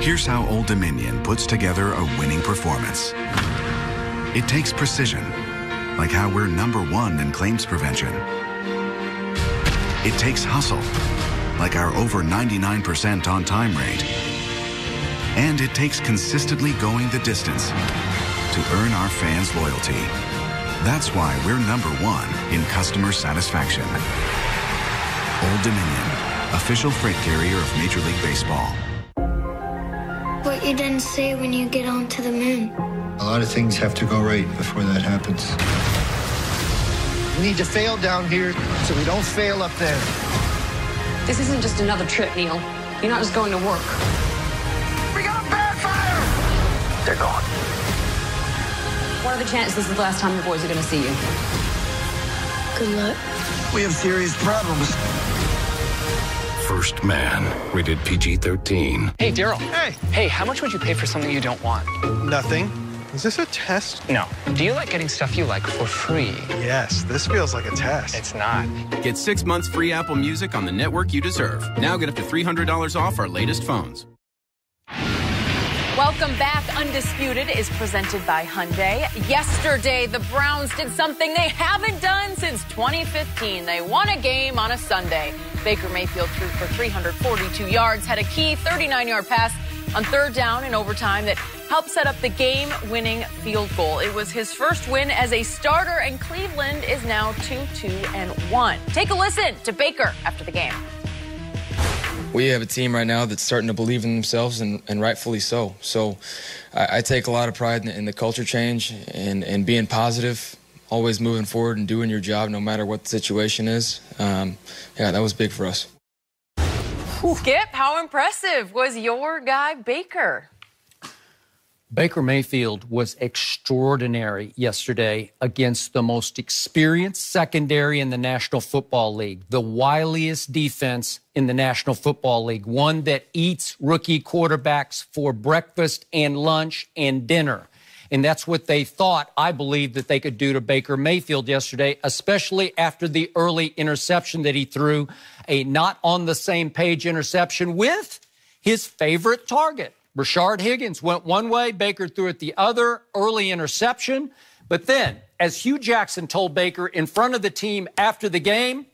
Here's how Old Dominion puts together a winning performance. It takes precision, like how we're #1 in claims prevention. It takes hustle, like our over 99% on-time rate. And it takes consistently going the distance to earn our fans' loyalty. That's why we're #1 in customer satisfaction. Old Dominion, official freight carrier of Major League Baseball. What you didn't say when you get onto the moon. A lot of things have to go right before that happens. We need to fail down here so we don't fail up there. This isn't just another trip, Neil. You're not just going to work. We got a bad fire! They're gone. What are the chances this is the last time your boys are going to see you? Good luck. We have serious problems. First Man, rated PG-13. Hey, Daryl. Hey. Hey, how much would you pay for something you don't want? Nothing. Is this a test? No. Do you like getting stuff you like for free? Yes, this feels like a test. It's not. Get 6 months free Apple Music on the network you deserve. Now get up to $300 off our latest phones. Welcome back. Undisputed is presented by Hyundai. Yesterday, the Browns did something they haven't done since 2015. They won a game on a Sunday. Baker Mayfield threw for 342 yards, had a key 39-yard pass on third down in overtime that helped set up the game-winning field goal. It was his first win as a starter, and Cleveland is now 2-2-1. Take a listen to Baker after the game. We have a team right now that's starting to believe in themselves, and rightfully so. So I take a lot of pride in the culture change and being positive, always moving forward and doing your job no matter what the situation is. Yeah, that was big for us. Skip, how impressive was your guy Baker? Baker Mayfield was extraordinary yesterday against the most experienced secondary in the National Football League, the wiliest defense in the National Football League, one that eats rookie quarterbacks for breakfast and lunch and dinner. And that's what they thought, I believe, that they could do to Baker Mayfield yesterday, especially after the early interception that he threw, a not-on-the-same-page interception with his favorite target. Rashard Higgins went one way, Baker threw it the other, early interception. But then, as Hugh Jackson told Baker in front of the team after the game,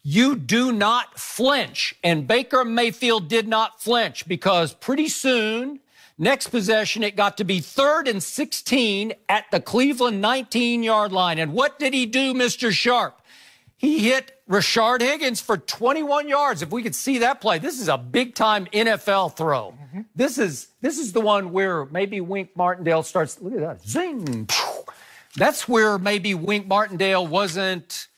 you do not flinch. And Baker Mayfield did not flinch because pretty soon, next possession, it got to be 3rd and 16 at the Cleveland 19-yard line. And what did he do, Mr. Sharp? He hit Rashard Higgins for 21 yards. If we could see that play, this is a big-time NFL throw. Mm-hmm. This is the one where maybe Wink Martindale starts, look at that, zing. That's where maybe Wink Martindale wasn't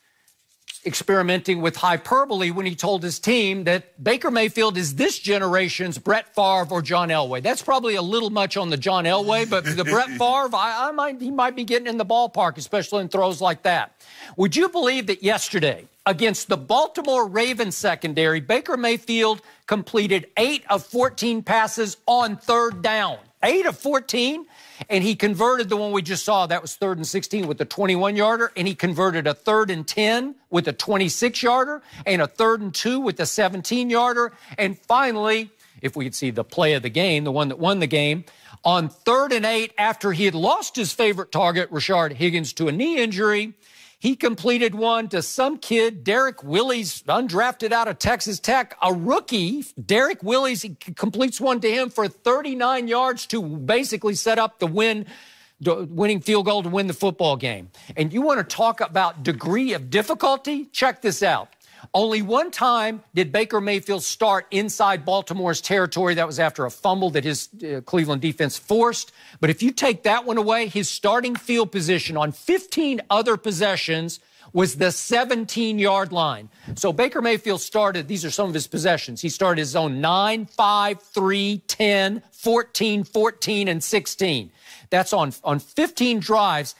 experimenting with hyperbole when he told his team that Baker Mayfield is this generation's Brett Favre or John Elway. That's probably a little much on the John Elway, but the Brett Favre, he might be getting in the ballpark, especially in throws like that. Would you believe that yesterday, against the Baltimore Ravens secondary, Baker Mayfield completed 8 of 14 passes on third down? 8 of 14? And he converted the one we just saw. That was 3rd and 16 with the 21-yarder. And he converted a 3rd and 10 with a 26-yarder and a 3rd and 2 with a 17-yarder. And finally, if we could see the play of the game, the one that won the game, on 3rd and 8, after he had lost his favorite target, Rashard Higgins, to a knee injury, he completed one to some kid, Derek Willis, undrafted out of Texas Tech, a rookie. Derek Willis, he completes one to him for 39 yards to basically set up the winning field goal to win the football game. And you want to talk about degree of difficulty? Check this out. Only one time did Baker Mayfield start inside Baltimore's territory. That was after a fumble that his Cleveland defense forced. But if you take that one away, his starting field position on 15 other possessions was the 17-yard line. So Baker Mayfield started, these are some of his possessions. He started his own 9, 5, 3, 10, 14, 14, and 16. That's on 15 drives.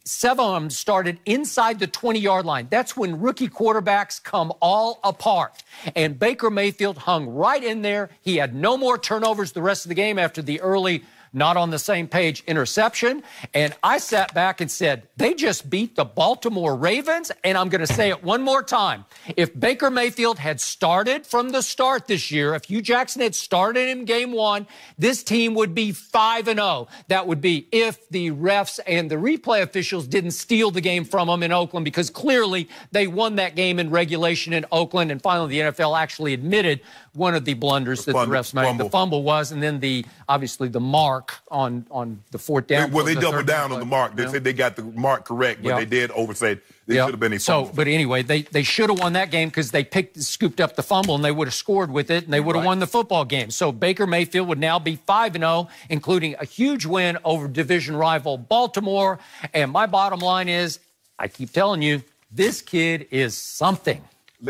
7 of them started inside the 20-yard line. That's when rookie quarterbacks come all apart. And Baker Mayfield hung right in there. He had no more turnovers the rest of the game after the early not on the same page, interception. And I sat back and said, they just beat the Baltimore Ravens. And I'm going to say it one more time. If Baker Mayfield had started from the start this year, if Hugh Jackson had started in game one, this team would be 5-0. That would be if the refs and the replay officials didn't steal the game from them in Oakland, because clearly they won that game in regulation in Oakland. And finally, the NFL actually admitted one of the blunders that the refs made. The fumble was, and then obviously the mark on the fourth down. Well, they doubled down on the mark. They said they got the mark correct, but they did oversight. They should have been a fumble. So, but anyway, they should have won that game because they scooped up the fumble, and they would have scored with it, and they would have won the football game. So Baker Mayfield would now be 5-0, including a huge win over division rival Baltimore. And my bottom line is, I keep telling you, this kid is something.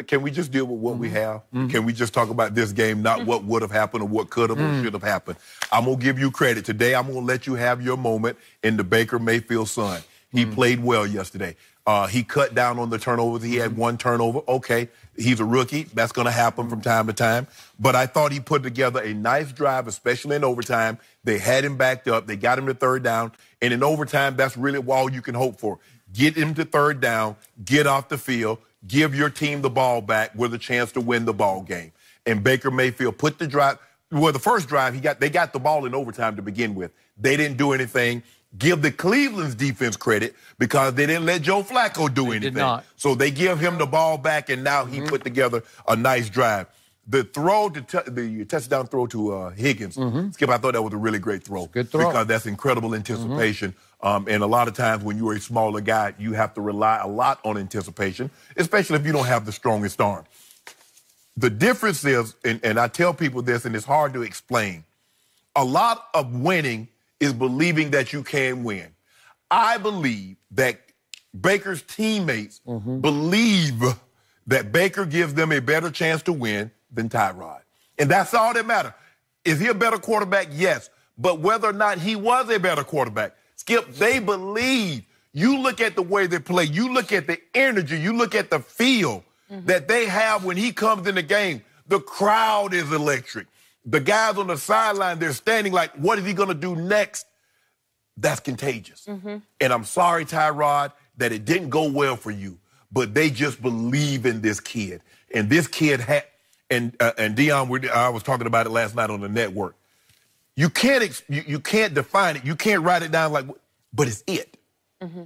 Can we just deal with what we have? Can we just talk about this game, not what would have happened or what could have or should have happened? I'm going to give you credit. Today, I'm going to let you have your moment in the Baker Mayfield son. He played well yesterday. He cut down on the turnovers. He had one turnover. Okay, he's a rookie. That's going to happen from time to time. But I thought he put together a nice drive, especially in overtime. They had him backed up. They got him to third down. And in overtime, that's really all you can hope for. Get him to third down, get off the field, give your team the ball back with a chance to win the ball game. And Baker Mayfield put the drive. Well, the first drive, they got the ball in overtime to begin with. They didn't do anything. Give the Cleveland's defense credit because they didn't let Joe Flacco do anything. Did not. So they give him the ball back, and now he put together a nice drive. The throw, the touchdown throw to Higgins, Skip, I thought that was a really great throw. Good throw. Because that's incredible anticipation. And a lot of times when you're a smaller guy, you have to rely a lot on anticipation, especially if you don't have the strongest arm. The difference is, and I tell people this, and it's hard to explain, a lot of winning is believing that you can win. I believe that Baker's teammates believe that Baker gives them a better chance to win than Tyrod. And that's all that matters. Is he a better quarterback? Yes. But whether or not he was a better quarterback, Skip, they believe. You look at the way they play. You look at the energy. You look at the feel that they have when he comes in the game. The crowd is electric. The guys on the sideline, they're standing like, what is he going to do next? That's contagious. And I'm sorry, Tyrod, that it didn't go well for you. But they just believe in this kid. And this kid had, and Dion, I was talking about it last night on the network. You can't define it. You can't write it down like, but it's it.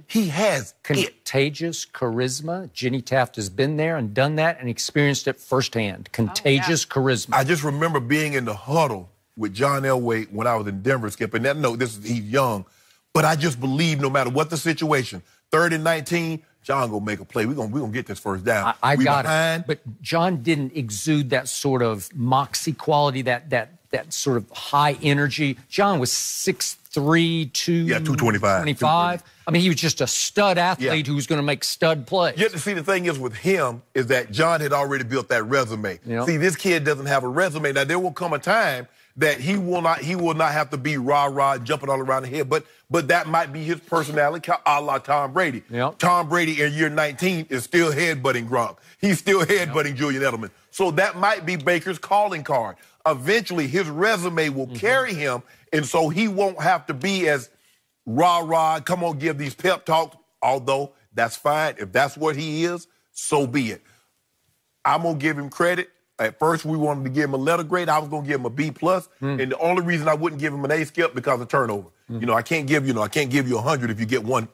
He has contagious charisma. Jenny Taft has been there and done that and experienced it firsthand. Contagious charisma. I just remember being in the huddle with John Elway when I was in Denver, Skip. And he's young, but I just believe no matter what the situation, 3rd and 19, John gonna make a play. We're gonna get this first down. I got it. But John didn't exude that sort of moxie quality, that sort of high energy. John was 6'3", 225. I mean, he was just a stud athlete who was going to make stud plays. Yeah, see, the thing is with him is that John had already built that resume. See, this kid doesn't have a resume. Now, there will come a time that he will not have to be rah-rah, jumping all around the head, but that might be his personality, a la Tom Brady. Tom Brady in year 19 is still headbutting Gronk. He's still headbutting Julian Edelman. So that might be Baker's calling card. Eventually, his resume will carry him, and so he won't have to be as rah-rah, come on, give these pep talks, although that's fine. If that's what he is, so be it. I'm going to give him credit. At first, we wanted to give him a letter grade. I was going to give him a B+. And the only reason I wouldn't give him an A, Skip, because of turnover. I can't give you 100 if you get one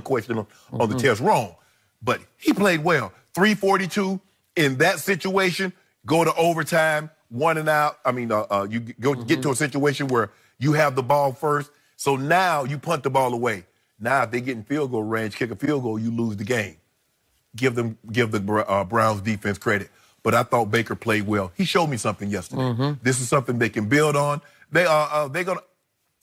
question on the test wrong. But he played well. 342 in that situation, go to overtime, 1 and out. I mean, you get to a situation where you have the ball first. So now you punt the ball away. Now if they get in field goal range, kick a field goal, you lose the game. Give the Browns defense credit. But I thought Baker played well. He showed me something yesterday. This is something they can build on. They're gonna.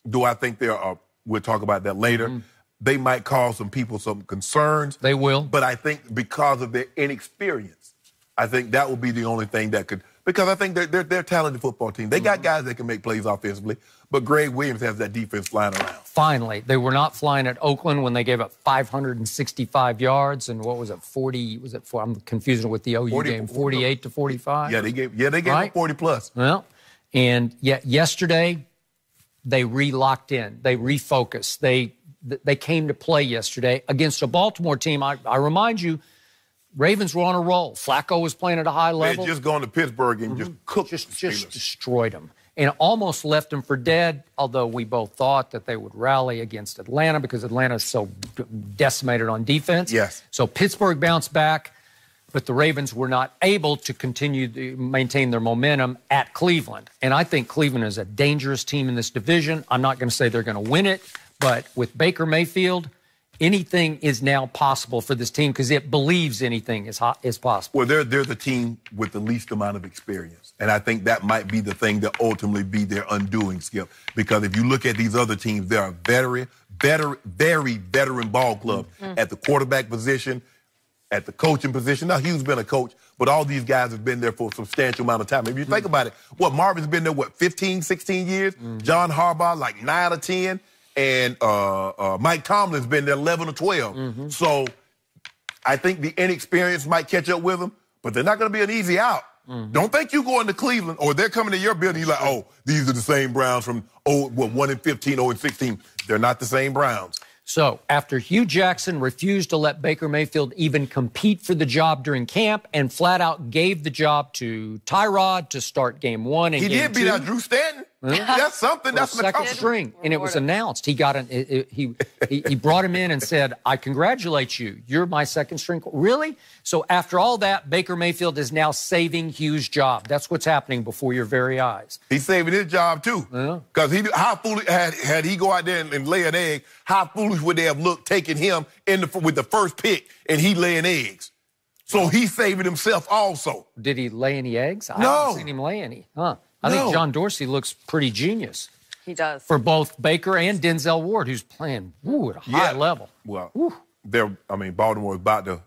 Do I think we'll talk about that later. They might cause some people some concerns. They will. But I think because of their inexperience, I think that will be the only thing that could. Because I think they're a talented football team. They got guys that can make plays offensively, but Greg Williams has that defense flying around. Finally, they were not flying at Oakland when they gave up 565 yards and what was it, 40? Was it? I'm confusing it with the OU game, 48 to 45. Yeah, they gave up 40 plus. Well, and yet yesterday they re-locked in. They refocused. They came to play yesterday against a Baltimore team. I remind you, Ravens were on a roll. Flacco was playing at a high level. They had just gone to Pittsburgh and just cooked just destroyed them. And almost left them for dead, although we both thought that they would rally against Atlanta because Atlanta's so decimated on defense. Yes. So Pittsburgh bounced back, but the Ravens were not able to continue to maintain their momentum at Cleveland. And I think Cleveland is a dangerous team in this division. I'm not going to say they're going to win it, but with Baker Mayfield, anything is now possible for this team because it believes anything is possible. Well, they're the team with the least amount of experience. And I think that might be the thing that ultimately be their undoing, Skip. Because if you look at these other teams, they're a very veteran ball club at the quarterback position, at the coaching position. Now, Hugh's been a coach, but all these guys have been there for a substantial amount of time. If you think about it, Marvin's been there, 15, 16 years? John Harbaugh, like 9 or 10. And Mike Tomlin's been there 11 or 12. So I think the inexperience might catch up with them, but they're not going to be an easy out. Don't think you going to Cleveland or they're coming to your building. You're like, oh, these are the same Browns from 1-15, 0-16. They're not the same Browns. So after Hugh Jackson refused to let Baker Mayfield even compete for the job during camp and flat out gave the job to Tyrod to start game 1 and he game 2. He did beat out Drew Stanton. That's something. That's the second string, and it was announced. He got he brought him in and said, "I congratulate you. You're my second string." Really? So after all that, Baker Mayfield is now saving Hugh's job. That's what's happening before your very eyes. He's saving his job too. Because how foolish had he go out there and lay an egg? How foolish would they have looked taking him with the first pick and he laying eggs? So he's saving himself also. Did he lay any eggs? I No. haven't seen him lay any. I think John Dorsey looks pretty genius. He does. For both Baker and Denzel Ward, who's playing at a high level. Well, Baltimore is about to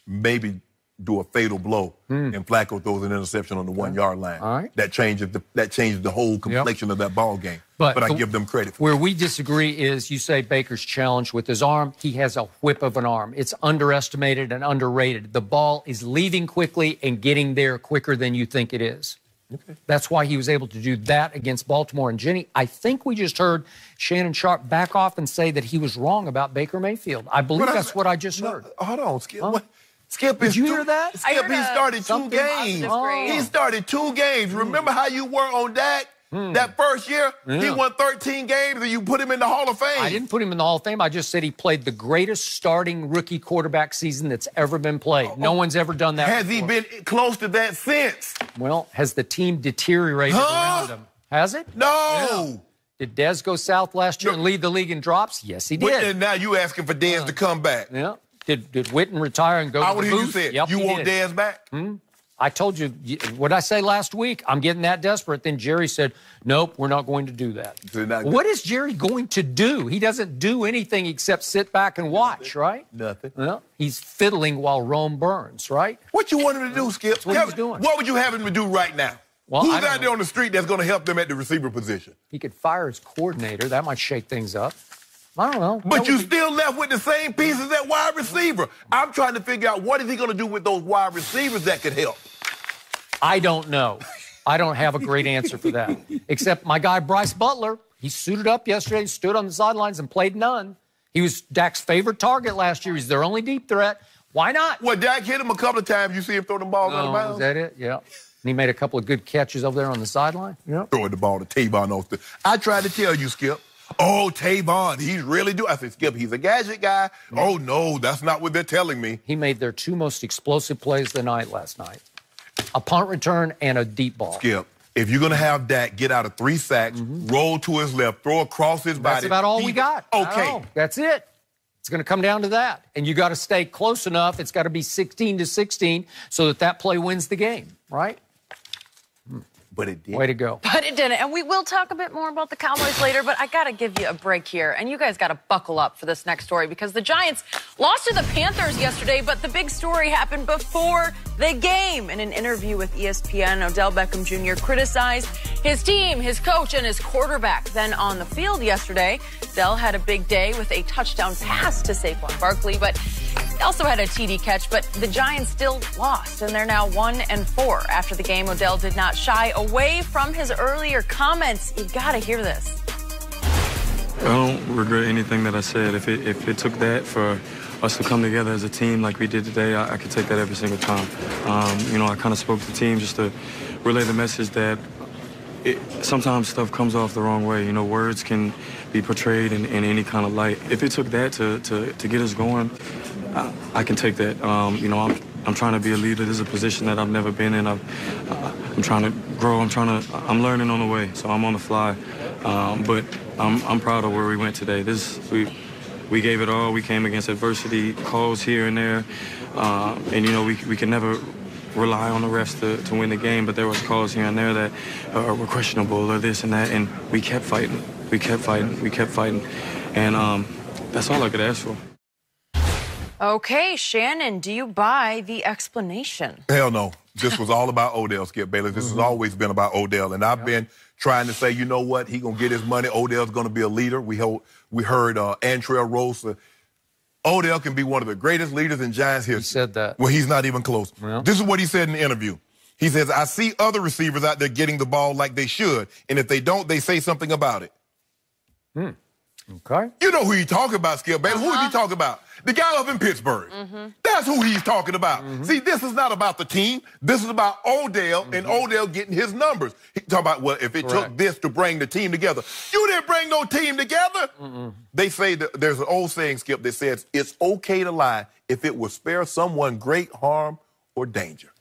maybe do a fatal blow, and Flacco throws an interception on the 1-yard line. All right. That changes the whole complexion of that ball game. But I give them credit for where we disagree is you say Baker's challenged with his arm. He has a whip of an arm. It's underestimated and underrated. The ball is leaving quickly and getting there quicker than you think it is. Okay. That's why he was able to do that against Baltimore. And, Jenny, I think we just heard Shannon Sharp back off and say that he was wrong about Baker Mayfield. I believe that's what I just heard. Hold on, Skip. Skip, did you hear that? Skip, he started 2 games. He started 2 games. Remember how you were on Dak? That first year, he won 13 games and you put him in the Hall of Fame. I didn't put him in the Hall of Fame. I just said he played the greatest starting rookie quarterback season that's ever been played. No one's ever done that Has before. he been close to that since? Well, has the team deteriorated around him? Has it? No. Yeah. Did Dez go south last year and lead the league in drops? Yes, he did. And now you asking for Dez to come back. Yeah. Did Witten retire and go to the booth? You said, yep, you want Dez back? I told you, what did I say last week? I'm getting that desperate. Then Jerry said, nope, we're not going to do that. What is Jerry going to do? He doesn't do anything except sit back and watch, right? Nothing. Well, he's fiddling while Rome burns, right? What you want him to do, Skip? That's what he's doing. What would you have him to do right now? Well, who's out there on the street that's going to help them at the receiver position? He could fire his coordinator. That might shake things up. I don't know. But you still left with the same pieces at wide receiver. I'm trying to figure out what is he going to do with those wide receivers that could help. I don't know. I don't have a great answer for that. Except my guy Bryce Butler, he suited up yesterday, stood on the sidelines and played none. He was Dak's favorite target last year. He's their only deep threat. Why not? Well, Dak hit him a couple of times. You see him throw the ball out of bounds? Is that it? Yeah. And he made a couple of good catches over there on the sideline. Yeah. Throwing the ball to Tavon Austin. I tried to tell you, Skip. Oh, Tavon, he's really doing. I said, Skip, he's a gadget guy. Oh, no, that's not what they're telling me. He made their 2 most explosive plays of the night last night. A punt return and a deep ball. Skip, if you're going to have Dak get out of 3 sacks, roll to his left, throw across his body. That's about all we got. Okay. That's it. It's going to come down to that. And you got to stay close enough. It's got to be 16-16 so that play wins the game, right? But it did. Way to go. But it didn't. And we will talk a bit more about the Cowboys later, but I got to give you a break here. And you guys got to buckle up for this next story because the Giants lost to the Panthers yesterday, but the big story happened before the game. In an interview with ESPN, Odell Beckham Jr. criticized his team, his coach, and his quarterback. Then on the field yesterday, Dell had a big day with a touchdown pass to Saquon Barkley, but he also had a TD catch, but the Giants still lost, and they're now 1-4. After the game, Odell did not shy away from his earlier comments. You gotta hear this. don't regret anything that I said. If it took that for us to come together as a team like we did today, I could take that every single time. I kind of spoke to the team just to relay the message that sometimes stuff comes off the wrong way. Words can be portrayed in any kind of light. If it took that to get us going, I can take that. I'm trying to be a leader. This is a position that I've never been in. I'm trying to grow. I'm learning on the way, so I'm on the fly. But I'm proud of where we went today. We gave it all. We came against adversity, calls here and there, and we can never rely on the refs to win the game. But there was calls here and there that were questionable or this and that, and we kept fighting. We kept fighting, and that's all I could ask for. Okay, Shannon, do you buy the explanation? Hell no. This was all about Odell, Skip Bayless. This has always been about Odell. And I've been trying to say, you know what? He going to get his money. Odell's going to be a leader. We heard Antrell Rose. Odell can be one of the greatest leaders in Giants history. He said that. Well, he's not even close. Well. This is what he said in the interview. He says, I see other receivers out there getting the ball like they should. And if they don't, they say something about it. Okay. You know who he's talking about, Skip Bayless. Who is he talking about? The guy up in Pittsburgh. That's who he's talking about. See, this is not about the team. This is about Odell and Odell getting his numbers. He talking about, well, if it took this to bring the team together. You didn't bring no team together. They say that there's an old saying, Skip, that says it's okay to lie if it will spare someone great harm or danger.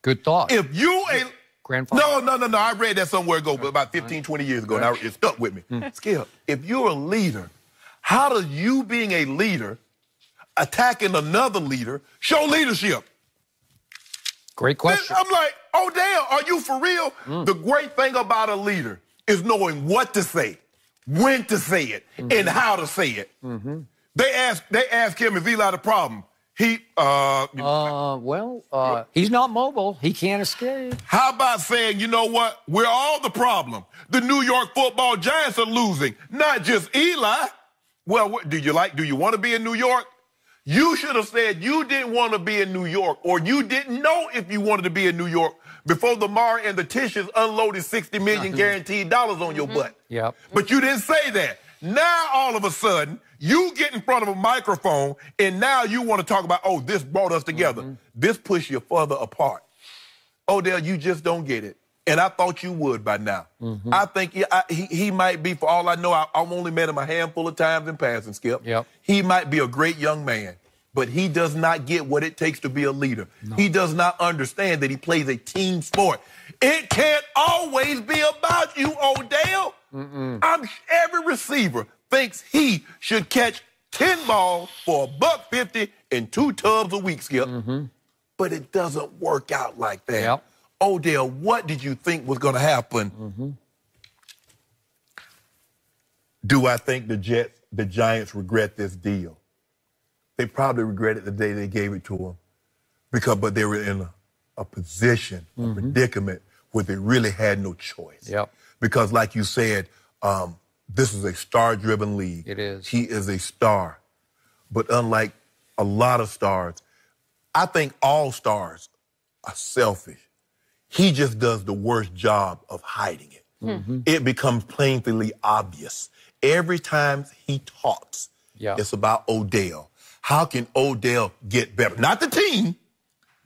Good thought. If you ain't... Grandfather. No. I read that somewhere ago, but about 15, 20 years ago. Now it stuck with me. Skip, if you're a leader, how does you being a leader attacking another leader show leadership? Great question. I'm like, Odell, are you for real? The great thing about a leader is knowing what to say, when to say it, and how to say it. They ask him, is Eli the problem? He's not mobile. He can't escape. How about saying, you know what? We're all the problem. The New York Football Giants are losing, not just Eli. Well, do you want to be in New York? You should have said you didn't want to be in New York, or you didn't know if you wanted to be in New York before the Mara and the Tisches unloaded $60 million guaranteed dollars on your butt. Yep. But you didn't say that. Now, all of a sudden, you get in front of a microphone, and now you want to talk about, oh, this brought us together. This pushed you further apart. Odell, you just don't get it. And I thought you would by now. I think he might be, for all I know, I've only met him a handful of times in passing, Skip. He might be a great young man, but he does not get what it takes to be a leader. He does not understand that he plays a team sport. It can't always be about you, Odell. Every receiver thinks he should catch 10 balls for $150 and 2 tubs a week, Skip. But it doesn't work out like that. Odell, what did you think was going to happen? Do I think the Giants regret this deal? They probably regret it the day they gave it to him, but they were in a position, a predicament where they really had no choice. Because, like you said, this is a star-driven league. It is. He is a star. But unlike a lot of stars, I think all stars are selfish. He just does the worst job of hiding it. It becomes painfully obvious. Every time he talks, it's about Odell. How can Odell get better? Not the team,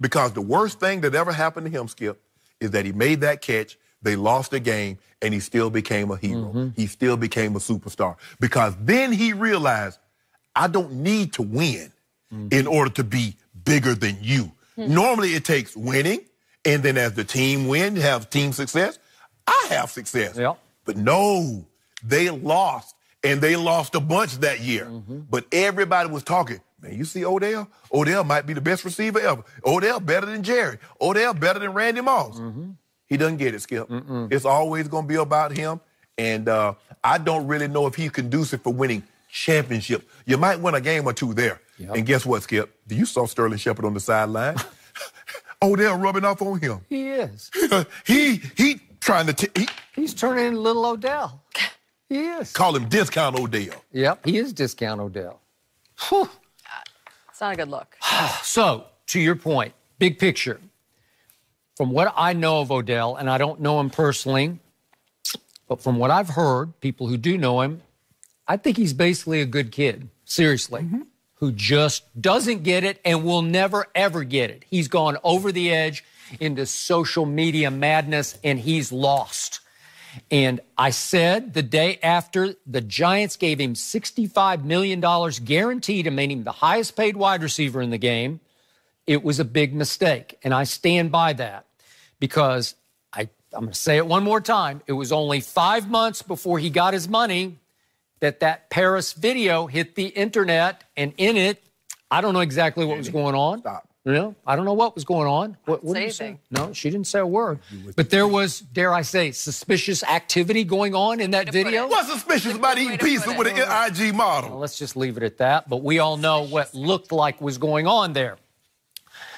because the worst thing that ever happened to him, Skip, is that he made that catch, they lost the game, and he still became a hero. He still became a superstar. Because then he realized, I don't need to win in order to be bigger than you. Normally it takes winning, and then as the team wins, have team success, I have success. But no, they lost, and they lost a bunch that year. But everybody was talking, man, you see Odell? Odell might be the best receiver ever. Odell better than Jerry. Odell better than Randy Moss. He doesn't get it, Skip. It's always going to be about him, and I don't really know if he's conducive for winning championships. You might win a game or two there. And guess what, Skip? You saw Sterling Shepard on the sideline. Odell rubbing off on him. He is. he trying to... He's turning into little Odell. He is. Call him Discount Odell. Yep, he is Discount Odell. Whew. It's not a good look. So, to your point, big picture. From what I know of Odell, and I don't know him personally, but from what I've heard, people who do know him, I think he's basically a good kid, seriously, who just doesn't get it and will never, ever get it. He's gone over the edge into social media madness, and he's lost. And I said the day after the Giants gave him $65 million guaranteed and made him the highest paid wide receiver in the game, it was a big mistake. And I stand by that because I'm going to say it one more time. It was only 5 months before he got his money that Paris video hit the internet, and in it, I don't know exactly what was going on. Stop. You know, I don't know what was going on. What did you say? No, she didn't say a word. But there was, dare I say, suspicious activity going on in that video. What's suspicious about eating pizza with an IG model? Well, let's just leave it at that. But we all know what looked like was going on there.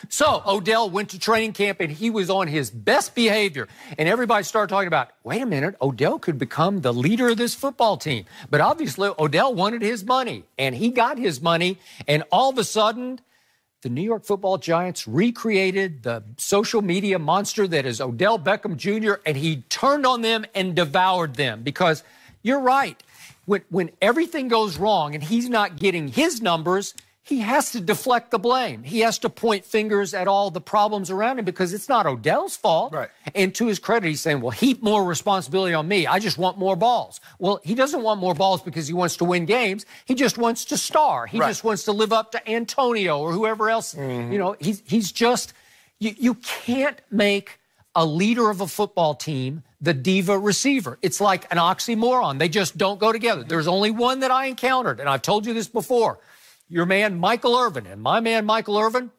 So Odell went to training camp, and he was on his best behavior. And everybody started talking about, wait a minute, Odell could become the leader of this football team. But obviously, Odell wanted his money, and he got his money. And all of a sudden, the New York Football Giants recreated the social media monster that is Odell Beckham Jr., and he turned on them and devoured them. Because you're right, when everything goes wrong and he's not getting his numbers, he has to deflect the blame. He has to point fingers at all the problems around him because it's not Odell's fault. Right. And to his credit, he's saying, well, heap more responsibility on me. I just want more balls. Well, he doesn't want more balls because he wants to win games. He just wants to star. He just wants to live up to Antonio or whoever else. You know, he's just, you can't make a leader of a football team the diva receiver. It's like an oxymoron. They just don't go together. There's only one that I encountered, and I've told you this before. Your man, Michael Irvin, and my man, Michael Irvin,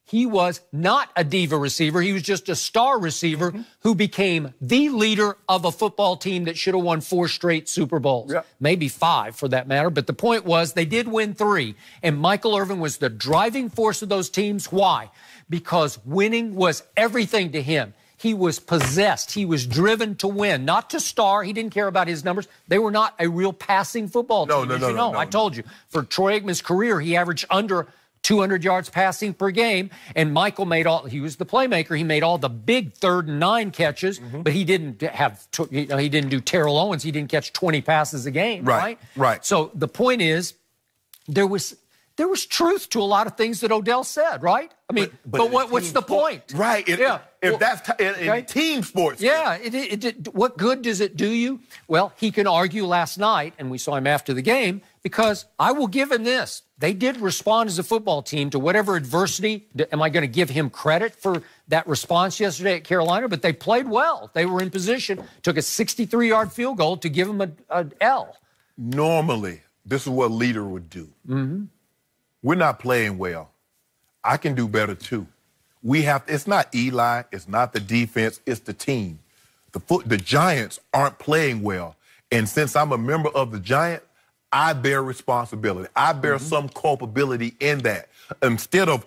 he was not a diva receiver. He was just a star receiver who became the leader of a football team that should have won 4 straight Super Bowls, maybe 5 for that matter. But the point was they did win 3, and Michael Irvin was the driving force of those teams. Why? Because winning was everything to him. He was possessed. He was driven to win, not to star. He didn't care about his numbers. They were not a real passing football team. No. I told you. For Troy Aikman's career, he averaged under 200 yards passing per game, and Michael he was the playmaker. He made all the big 3rd and 9 catches, but he didn't he didn't do Terrell Owens. He didn't catch 20 passes a game, right? So the point is, there was truth to a lot of things that Odell said, right? I mean, but what's the point? Right. If that's in team sports. Yeah. What good does it do you? Well, he can argue last night, and we saw him after the game, because I will give him this. They did respond as a football team to whatever adversity. Am I going to give him credit for that response yesterday at Carolina? But they played well. They were in position, took a 63-yard field goal to give him an L. Normally, this is what a leader would do. We're not playing well. I can do better too. It's not Eli, it's not the defense, it's the team. The Giants aren't playing well. And since I'm a member of the Giants, I bear responsibility. I bear some culpability in that. Instead of,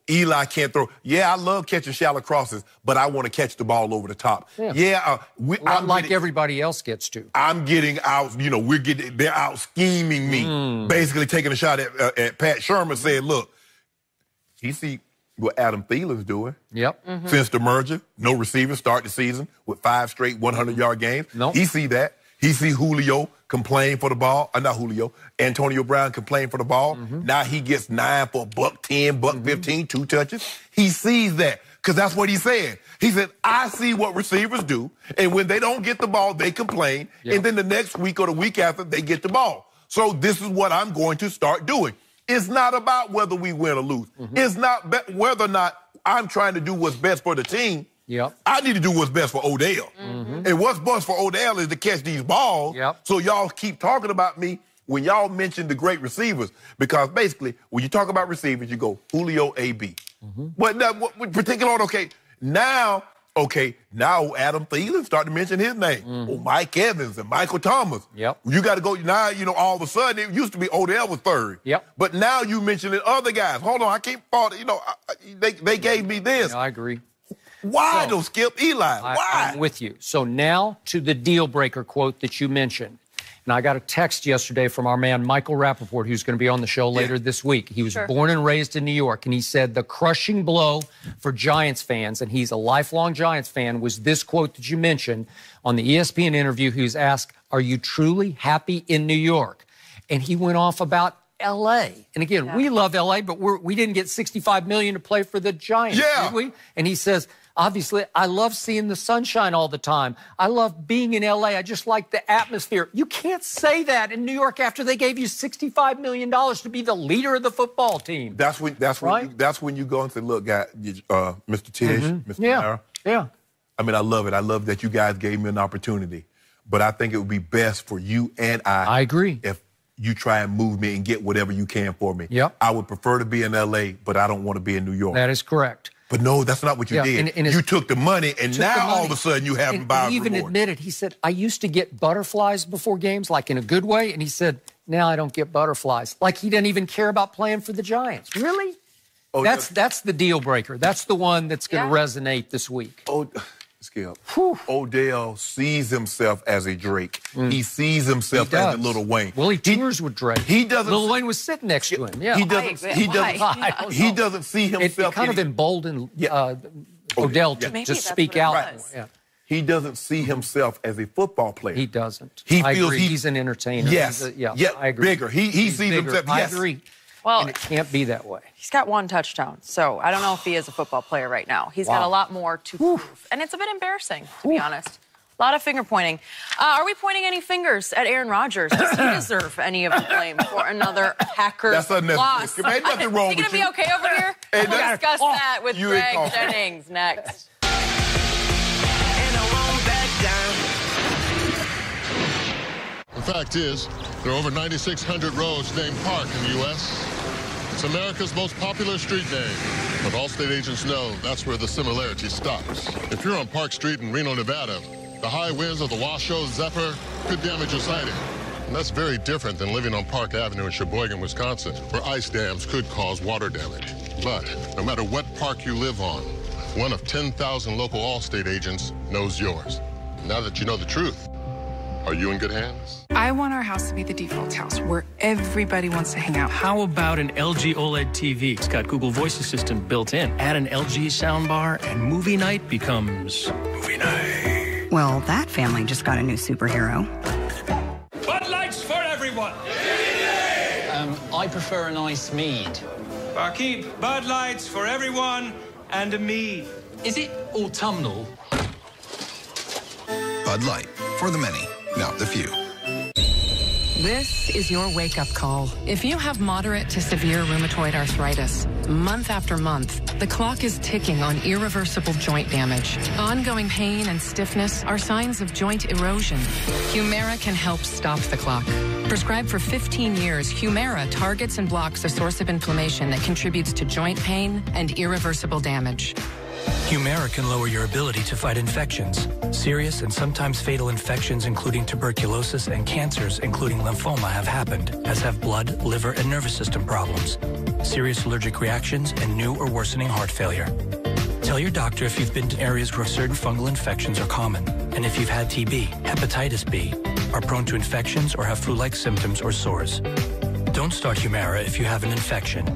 Eli can't throw. Yeah, I love catching shallow crosses, but I want to catch the ball over the top. I'm like everybody else gets to. I'm getting out, they're out scheming me. Basically taking a shot at Pat Shermer, saying, look, you see what Adam Thielen's doing. Since the merger, no receivers start the season with 5 straight 100-yard games. He see that. He see Julio complain for the ball. Not Julio. Antonio Brown complain for the ball. Now he gets 9 for $110, $115, 2 touches. He sees that because that's what he said. He said, I see what receivers do, and when they don't get the ball, they complain, and then the next week or the week after, they get the ball. So this is what I'm going to start doing. It's not about whether we win or lose. It's not whether or not I'm trying to do what's best for the team. I need to do what's best for Odell. And what's best for Odell is to catch these balls. So y'all keep talking about me when y'all mention the great receivers. Because basically, when you talk about receivers, you go Julio, AB. But now, particular, now Adam Thielen started to mention his name. Mike Evans and Michael Thomas. You got to go, now, all of a sudden, it used to be Odell was 3rd. But now you mentioning other guys. Hold on, I can't fault it. They gave me this. I agree. Why don't skip Eli? Why? I'm with you. So now to the deal breaker quote that you mentioned. And I got a text yesterday from our man Michael Rappaport, who's going to be on the show later this week. He was born and raised in New York, and he said the crushing blow for Giants fans, and he's a lifelong Giants fan, was this quote that you mentioned on the ESPN interview. He was asked, "Are you truly happy in New York?" And he went off about L.A. And again, we love L.A., but we didn't get $65 million to play for the Giants, did we? And he says, obviously, I love seeing the sunshine all the time. I love being in L.A. I just like the atmosphere. You can't say that in New York after they gave you $65 million to be the leader of the football team. That's when you go and say, look, guy, Mr. Tish, Mr. Mara. Yeah. I mean, I love it. I love that you guys gave me an opportunity. But I think it would be best for you and I agree. If you try and move me and get whatever you can for me. Yep. I would prefer to be in L.A., but I don't want to be in New York. That is correct. But no, that's not what you did. And you took the money, and now all of a sudden you have buyer's He even remorse. admitted, he said, I used to get butterflies before games, like in a good way. And he said, now I don't get butterflies. Like he didn't even care about playing for the Giants. Really? Oh, that's the deal breaker. That's the one that's going to resonate this week. Oh, Skip. Odell sees himself as a Drake. He sees himself as a Lil Wayne. Well, he tours with Drake. He doesn't. Lil Wayne was sitting next to him. Yeah. He doesn't see himself. It kind of emboldened Odell to speak out. Right. Yeah. He doesn't see himself as a football player. He doesn't. He I feels agree. He's an entertainer. Yes. I agree. Bigger. He sees himself. Yes. I agree. Well, and it can't be that way. He's got one touchdown, so I don't know if he is a football player right now. He's got a lot more to prove, and it's a bit embarrassing, to be honest. A lot of finger pointing. Are we pointing any fingers at Aaron Rodgers? Does he deserve any of the blame for another Packers loss? Ain't nothing wrong with you. Is he going to be okay over here? We'll discuss that with Greg Jennings next. The fact is, there are over 9,600 roads named Park in the U.S. It's America's most popular street name, but all state agents know that's where the similarity stops. If you're on Park Street in Reno, Nevada, the high winds of the Washoe Zephyr could damage your sighting. And that's very different than living on Park Avenue in Sheboygan, Wisconsin, where ice dams could cause water damage. But no matter what park you live on, one of 10,000 local Allstate agents knows yours. Now that you know the truth, are you in good hands? I want our house to be the default house where everybody wants to hang out. How about an LG OLED TV? It's got Google Voice Assistant built in. Add an LG soundbar and movie night becomes movie night. Well, that family just got a new superhero. Bud Lights for everyone. I prefer an ice mead. Barkeep, Bud Lights for everyone and a mead. Is it autumnal? Bud Light, for the many, not the few. This is your wake-up call. If you have moderate to severe rheumatoid arthritis, month after month, the clock is ticking on irreversible joint damage. Ongoing pain and stiffness are signs of joint erosion. Humira can help stop the clock. Prescribed for 15 years, Humira targets and blocks a source of inflammation that contributes to joint pain and irreversible damage. Humira can lower your ability to fight infections. Serious and sometimes fatal infections, including tuberculosis and cancers, including lymphoma, have happened, as have blood, liver, and nervous system problems, serious allergic reactions, and new or worsening heart failure. Tell your doctor if you've been to areas where certain fungal infections are common, and if you've had TB, hepatitis B, are prone to infections, or have flu-like symptoms or sores. Don't start Humira if you have an infection.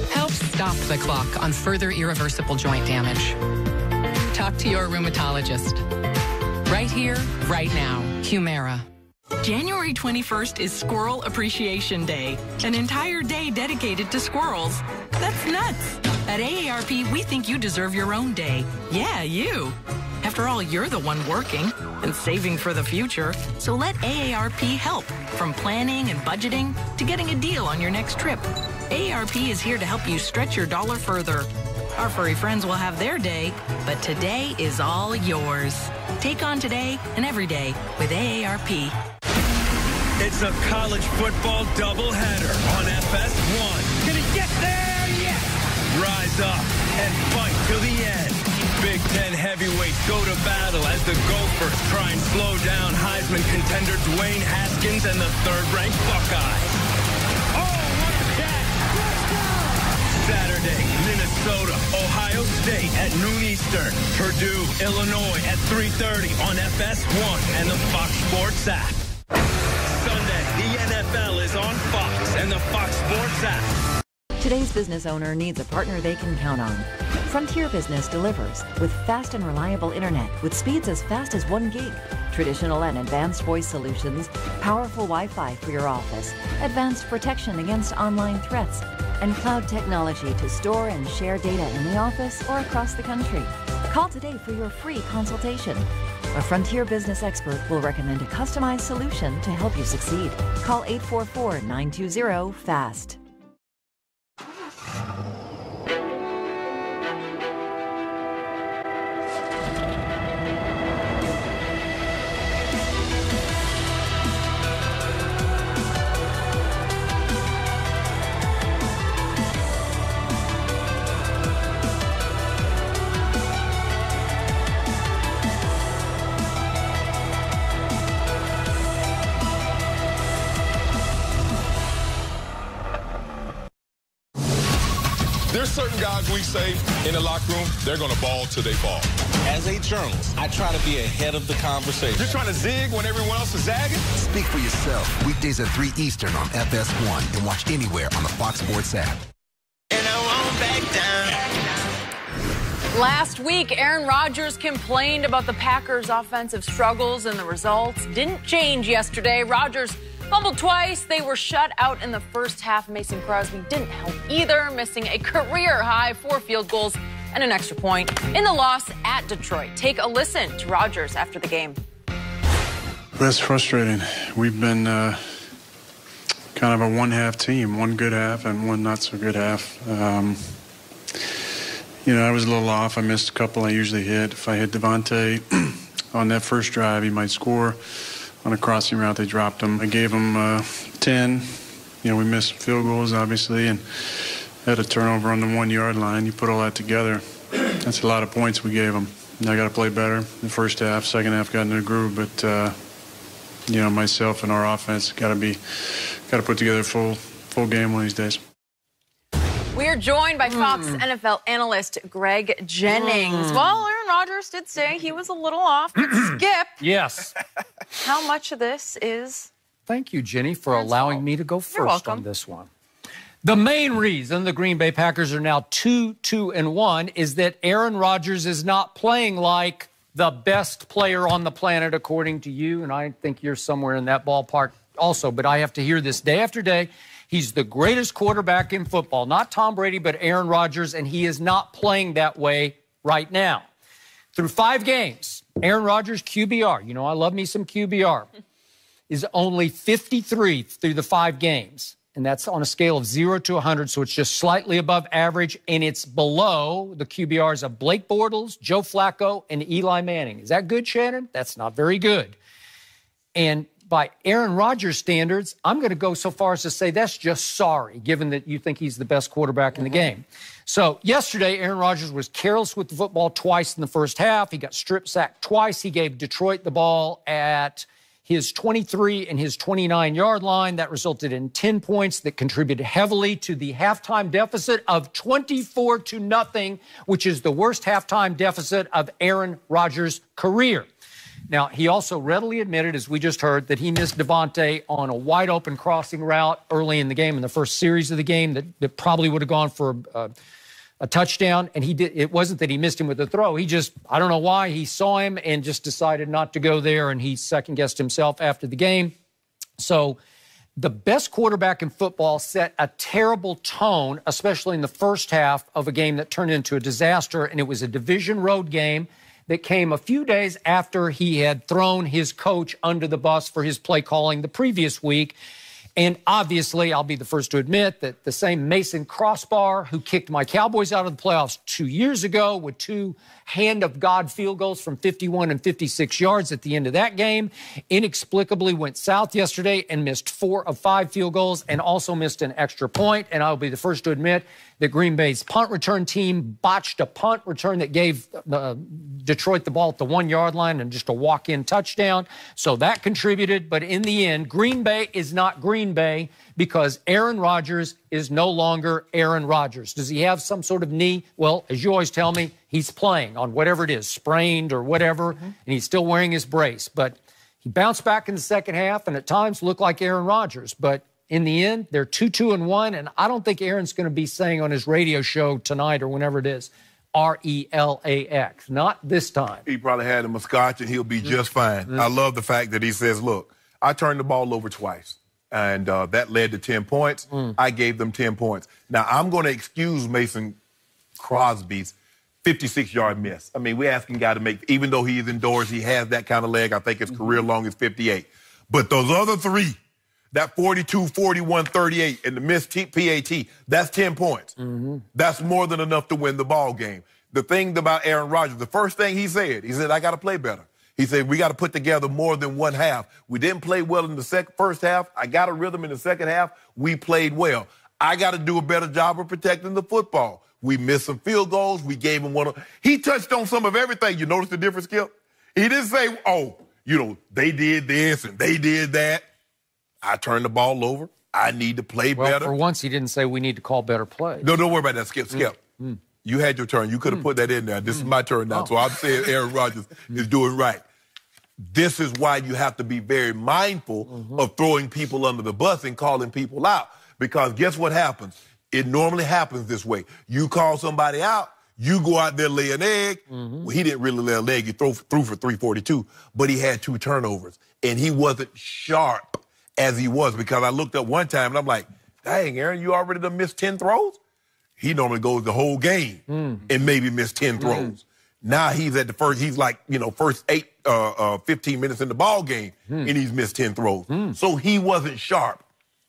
Help stop the clock on further irreversible joint damage. Talk to your rheumatologist. Right here, right now. Humira. January 21st is Squirrel Appreciation Day, an entire day dedicated to squirrels. That's nuts. At AARP, we think you deserve your own day. Yeah, you. After all, you're the one working and saving for the future. So let AARP help, from planning and budgeting to getting a deal on your next trip. AARP is here to help you stretch your dollar further. Our furry friends will have their day, but today is all yours. Take on today and every day with AARP. It's a college football doubleheader on FS1. Gonna get there? Yes! Rise up and fight to the end. Big Ten heavyweights go to battle as the Gophers try and slow down Heisman contender Dwayne Haskins and the third-ranked Buckeyes. Oh, what a catch! Saturday, Minnesota, Ohio State at noon Eastern. Purdue, Illinois at 3:30 on FS1 and the Fox Sports app. NFL is on Fox and the Fox Sports app. Today's business owner needs a partner they can count on. Frontier Business delivers with fast and reliable internet with speeds as fast as 1 gig, traditional and advanced voice solutions, powerful Wi-Fi for your office, advanced protection against online threats, and cloud technology to store and share data in the office or across the country. Call today for your free consultation. A Frontier Business expert will recommend a customized solution to help you succeed. Call 844-920-FAST. There's certain guys we say in the locker room, they're going to ball till they fall. As a journalist, I try to be ahead of the conversation. You're trying to zig when everyone else is zagging? Speak for yourself. Weekdays at 3 Eastern on FS1 and watch anywhere on the Fox Sports app. And I won't back down. Last week, Aaron Rodgers complained about the Packers' offensive struggles, and the results didn't change yesterday. Rodgers fumbled twice. They were shut out in the first half. Mason Crosby didn't help either, missing a career-high 4 field goals and an extra point in the loss at Detroit. Take a listen to Rodgers after the game. That's frustrating. We've been kind of a one-half team, one good half and one not-so-good half. I was a little off. I missed a couple I usually hit. If I hit Devontae on that first drive, he might score. On a crossing route, they dropped him. I gave him 10. We missed field goals, obviously, and had a turnover on the 1 yard line. You put all that together, that's a lot of points we gave them. And I got to play better in the first half. Second half got into the groove, but myself and our offense got to put together a full game one of these days. We are joined by Fox NFL analyst Greg Jennings. Well, Aaron Rodgers did say he was a little off, but Skip. Yes. How much of this is... Thank you, Jenny, for allowing me to go first on this one. The main reason the Green Bay Packers are now 2-2-1 is that Aaron Rodgers is not playing like the best player on the planet, according to you, and I think you're somewhere in that ballpark also, but I have to hear this day after day. He's the greatest quarterback in football, not Tom Brady, but Aaron Rodgers, and he is not playing that way right now. Through 5 games, Aaron Rodgers' QBR, I love me some QBR, is only 53 through the 5 games. And that's on a scale of 0 to 100, so it's just slightly above average, and it's below the QBRs of Blake Bortles, Joe Flacco, and Eli Manning. Is that good, Shannon? That's not very good. And by Aaron Rodgers standards, I'm going to go so far as to say that's just sorry, given that you think he's the best quarterback in the game. So yesterday, Aaron Rodgers was careless with the football twice in the first half. He got strip sacked twice. He gave Detroit the ball at his 23 and his 29-yard line. That resulted in 10 points that contributed heavily to the halftime deficit of 24-0, which is the worst halftime deficit of Aaron Rodgers' career. Now, he also readily admitted, as we just heard, that he missed Devontae on a wide-open crossing route early in the game, in the first series of the game, that probably would have gone for a touchdown. And it wasn't that he missed him with the throw. He just, I don't know why, he saw him and just decided not to go there, and he second-guessed himself after the game. So the best quarterback in football set a terrible tone, especially in the first half of a game that turned into a disaster, and it was a division road game that came a few days after he had thrown his coach under the bus for his play calling the previous week. And obviously, I'll be the first to admit that the same Mason Crossbar who kicked my Cowboys out of the playoffs 2 years ago with 2 hand-of-God field goals from 51 and 56 yards at the end of that game, inexplicably went south yesterday and missed 4 of 5 field goals and also missed an extra point. And I'll be the first to admit that Green Bay's punt return team botched a punt return that gave Detroit the ball at the 1 yard line and just a walk-in touchdown. So that contributed. But in the end, Green Bay is not Green Bay because Aaron Rodgers is no longer Aaron Rodgers. Does he have some sort of knee? Well, as you always tell me, he's playing on whatever it is, sprained or whatever, and he's still wearing his brace. But He bounced back in the second half and at times looked like Aaron Rodgers. But in the end, they're 2-2-1, and I don't think Aaron's going to be saying on his radio show tonight or whenever it is, RELAX. Not this time. He probably had him a scotch, and he'll be just fine. I love the fact that he says, look, I turned the ball over twice, and that led to 10 points. I gave them 10 points. Now, I'm going to excuse Mason Crosby's 56-yard miss. I mean, we're asking guy to make, even though he's indoors, he has that kind of leg. I think his career long is 58. But those other three, that 42, 41, 38, and the missed PAT, that's 10 points. That's more than enough to win the ball game. The thing about Aaron Rodgers, the first thing he said, I got to play better. He said, we got to put together more than one half. We didn't play well in the first half. I got a rhythm in the second half. We played well. I got to do a better job of protecting the football. We missed some field goals. We gave him one. He touched on some of everything. You notice the difference, Skip? He didn't say, oh, they did this and they did that. I turned the ball over. I need to play better. For once, he didn't say we need to call better plays. No, don't worry about that, Skip. You had your turn. You could have put that in there. This is my turn now. So I'm saying Aaron Rodgers is doing right. This is why you have to be very mindful of throwing people under the bus and calling people out. Because guess what happens? It normally happens this way. You call somebody out, you go out there, lay an egg. Well, he didn't really lay an egg. He threw for 342, but he had 2 turnovers. And he wasn't sharp as he was, because I looked up one time and I'm like, dang, Aaron, you already done missed 10 throws? He normally goes the whole game and maybe missed 10 throws. Now he's at the first, he's like, first 15 minutes in the ball game and he's missed 10 throws. So he wasn't sharp.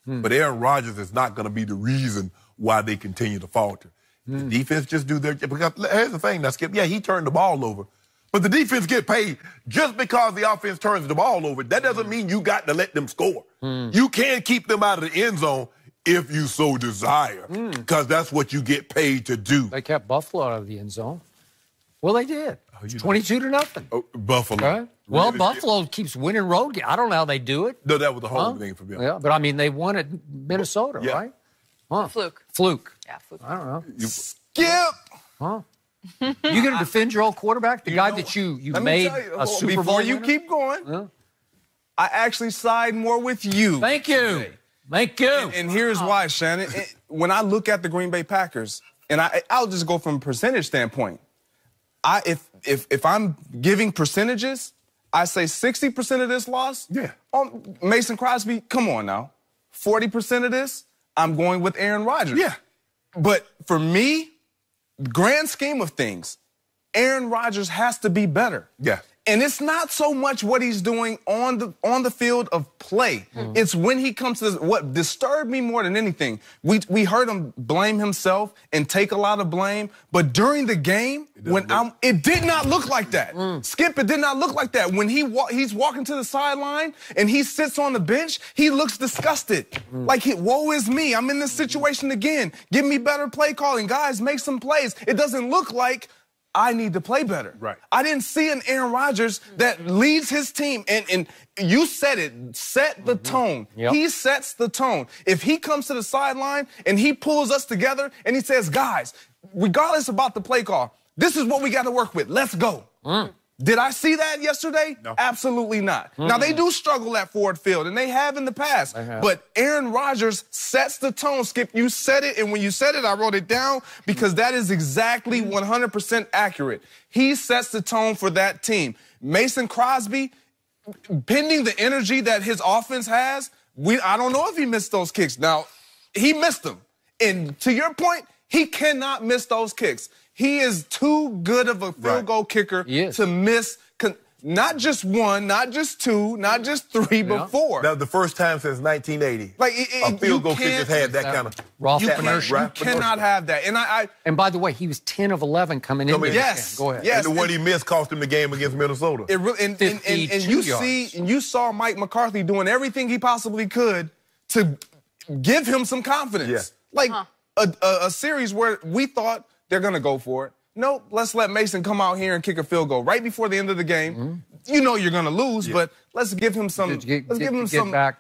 But Aaron Rodgers is not going to be the reason why they continue to falter. The defense just do their, because here's the thing now, Skip, yeah, he turned the ball over. But the defense get paid just because the offense turns the ball over. That doesn't mean you got to let them score. You can keep them out of the end zone if you so desire, because that's what you get paid to do. They kept Buffalo out of the end zone. Well, they did. 22-0. Oh, Buffalo. Right? Well, Buffalo keeps winning road games. I don't know how they do it. No, that was the whole thing for them. Yeah, but I mean, they won at Minnesota, right? Fluke. Yeah, fluke. I don't know. Skip! You going to defend your old quarterback, the guy that you made a Super Bowl before you winner? keep going, I actually side more with you. Thank you. Today. Thank you. And here's why, Shannon. When I look at the Green Bay Packers, and I'll just go from a percentage standpoint. If I'm giving percentages, I say 60% of this loss. Yeah. On Mason Crosby, come on now. 40% of this, I'm going with Aaron Rodgers. Yeah. But for me, grand scheme of things, Aaron Rodgers has to be better. Yeah. And it's not so much what he's doing on the field of play. It's when he comes to this. What disturbed me more than anything, we heard him blame himself and take a lot of blame, but during the game, it did not look like that. Skip, it did not look like that. When he's walking to the sideline and he sits on the bench, he looks disgusted. Like, woe is me. I'm in this situation again. Give me better play calling. Guys, make some plays. It doesn't look like I need to play better. Right. I didn't see an Aaron Rodgers that leads his team. And you said it, set the tone. Yep. He sets the tone. If he comes to the sideline and he pulls us together and he says, guys, regardless about the play call, this is what we got to work with. Let's go. Did I see that yesterday? No. Absolutely not. Now, they do struggle at Ford Field, and they have in the past. But Aaron Rodgers sets the tone. Skip, you said it, and when you said it, I wrote it down because that is exactly 100% accurate. He sets the tone for that team. Mason Crosby, pending the energy that his offense has, I don't know if he missed those kicks. Now, he missed them. And to your point, he cannot miss those kicks. He is too good of a field goal kicker to miss not just one, not just two, not just three, but four. That was the first time since 1980. Like a field goal kicker's had that kind of You cannot have that. And by the way, he was 10 of 11 coming in. Yes. Go ahead. Yes. And the one he missed cost him the game against Minnesota. And you saw Mike McCarthy doing everything he possibly could to give him some confidence. Like a series where we thought they're going to go for it. Nope, let's let Mason come out here and kick a field goal right before the end of the game. You know you're going to lose, but let's give him some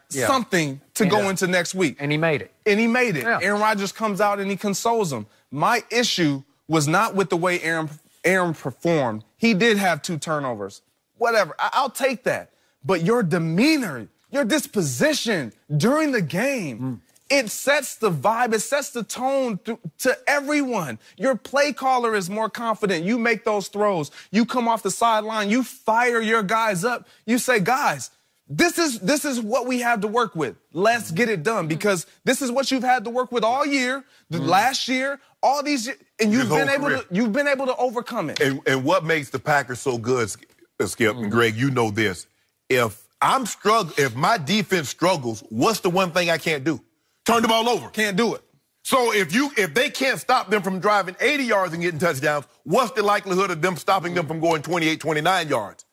something to go into next week. And he made it. Yeah. Aaron Rodgers comes out and he consoles him. My issue was not with the way Aaron performed. He did have 2 turnovers. Whatever. I'll take that. but your demeanor, your disposition during the game, it sets the vibe, it sets the tone to everyone. Your play caller is more confident. You make those throws. You come off the sideline. You fire your guys up. You say, guys, this is what we have to work with. Let's get it done, because this is what you've had to work with all year, the last year, all these years, and you've been able to overcome it. And what makes the Packers so good, Skip and Greg, you know this. If my defense struggles, what's the one thing I can't do? Turn the ball over. Can't do it. So if they can't stop them from driving 80 yards and getting touchdowns, what's the likelihood of them stopping them from going 28, 29 yards?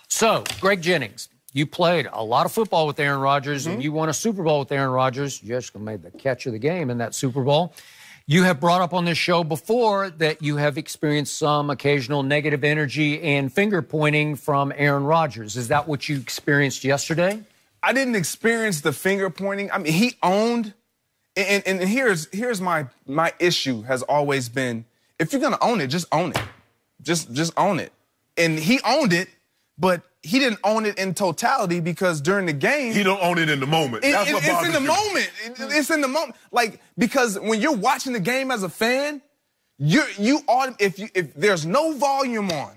So, Greg Jennings, you played a lot of football with Aaron Rodgers, and you won a Super Bowl with Aaron Rodgers. You just made the catch of the game in that Super Bowl. You have brought up on this show before that you have experienced some occasional negative energy and finger-pointing from Aaron Rodgers. Is that what you experienced yesterday? I didn't experience the finger-pointing. I mean, he owned, and here's my issue has always been, if you're going to own it, just own it. Just own it. And he owned it, but he didn't own it in totality, because during the game... He don't own it in the moment. That's what bothers you. It's in the moment. It's in the moment. Like, because when you're watching the game as a fan, if there's no volume on,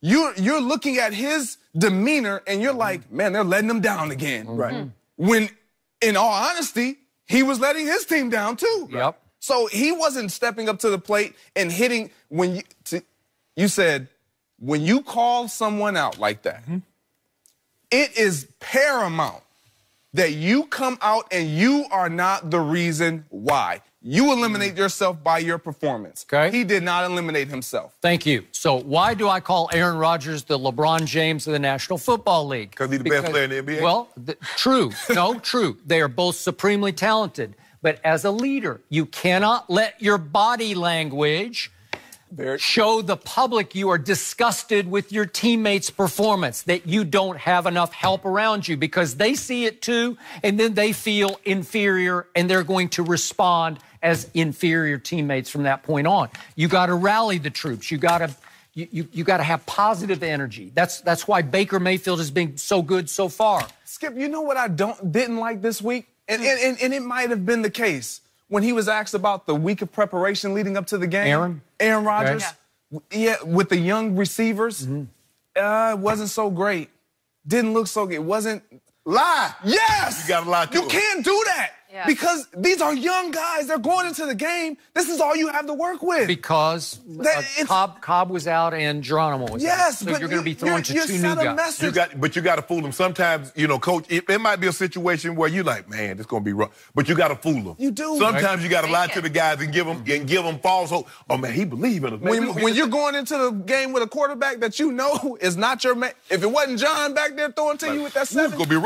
you're looking at his demeanor and you're like, man, they're letting him down again. Right. When, in all honesty, he was letting his team down too. Yep. So he wasn't stepping up to the plate and hitting you said, when you call someone out like that, it is paramount that you come out and you are not the reason why. You eliminate yourself by your performance. Okay. He did not eliminate himself. Thank you. So why do I call Aaron Rodgers the LeBron James of the National Football League? Because he's the best player in the NBA? Well, true. No, true. They are both supremely talented. But as a leader, you cannot let your body language show the public you are disgusted with your teammates' performance, that you don't have enough help around you, because they see it too, and then they feel inferior, and they're going to respond as inferior teammates from that point on. You got to rally the troops. You got to have positive energy. That's why Baker Mayfield has been so good so far. Skip, you know what I didn't like this week, and it might have been the case. When he was asked about the week of preparation leading up to the game, Aaron Rodgers, with the young receivers, it wasn't so great. Didn't look so good. It wasn't. Lie. Yes. You got to lie to You him. can't do that. Yeah. Because these are young guys. They're going into the game. This is all you have to work with. Because Cobb was out and Geronimo was out. So you're going to be throwing to two new guys. But you got to fool them. Sometimes, Coach, it might be a situation where you're like, man, this going to be rough. But you got to fool them. You do. Sometimes you got to lie to the guys and give them false hope. Oh, man, he believes in us. When you're going into the game with a quarterback that you know is not your man, if it wasn't John back there throwing to you with that 7, we good.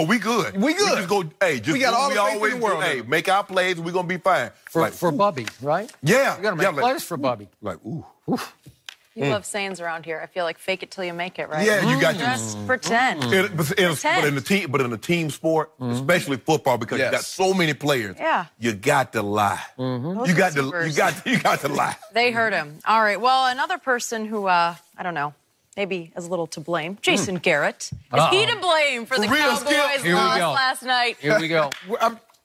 We good. We just go, we got all the faith in the world. Hey, make our plays, we're going to be fine. For Bubby, right? Yeah. You got to make plays for Bubby. Like, ooh. You love sayings around here. I feel like fake it till you make it, right? Yeah, you got Just pretend. But in a team sport, especially football, because you got so many players. Yeah. You got to lie. You got to lie. They heard him. All right. Well, another person who I don't know, maybe is a little to blame, Jason Garrett. Is he to blame for the Cowboys' loss last night? Here we go.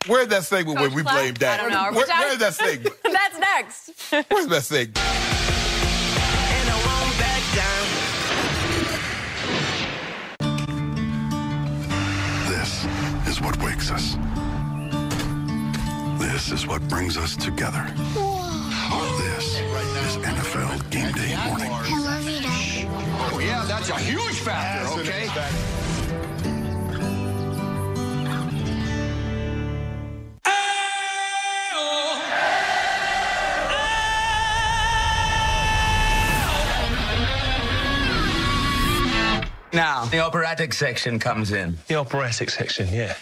Where's that segment where we blame Dak? I don't know. Where's that segment? That's next. Where's that segment? And I won't back down. This is what wakes us. This is what brings us together. This is NFL Game Day morning. Oh, yeah, that's a huge factor, okay? Now, the operatic section comes in. The operatic section, yeah.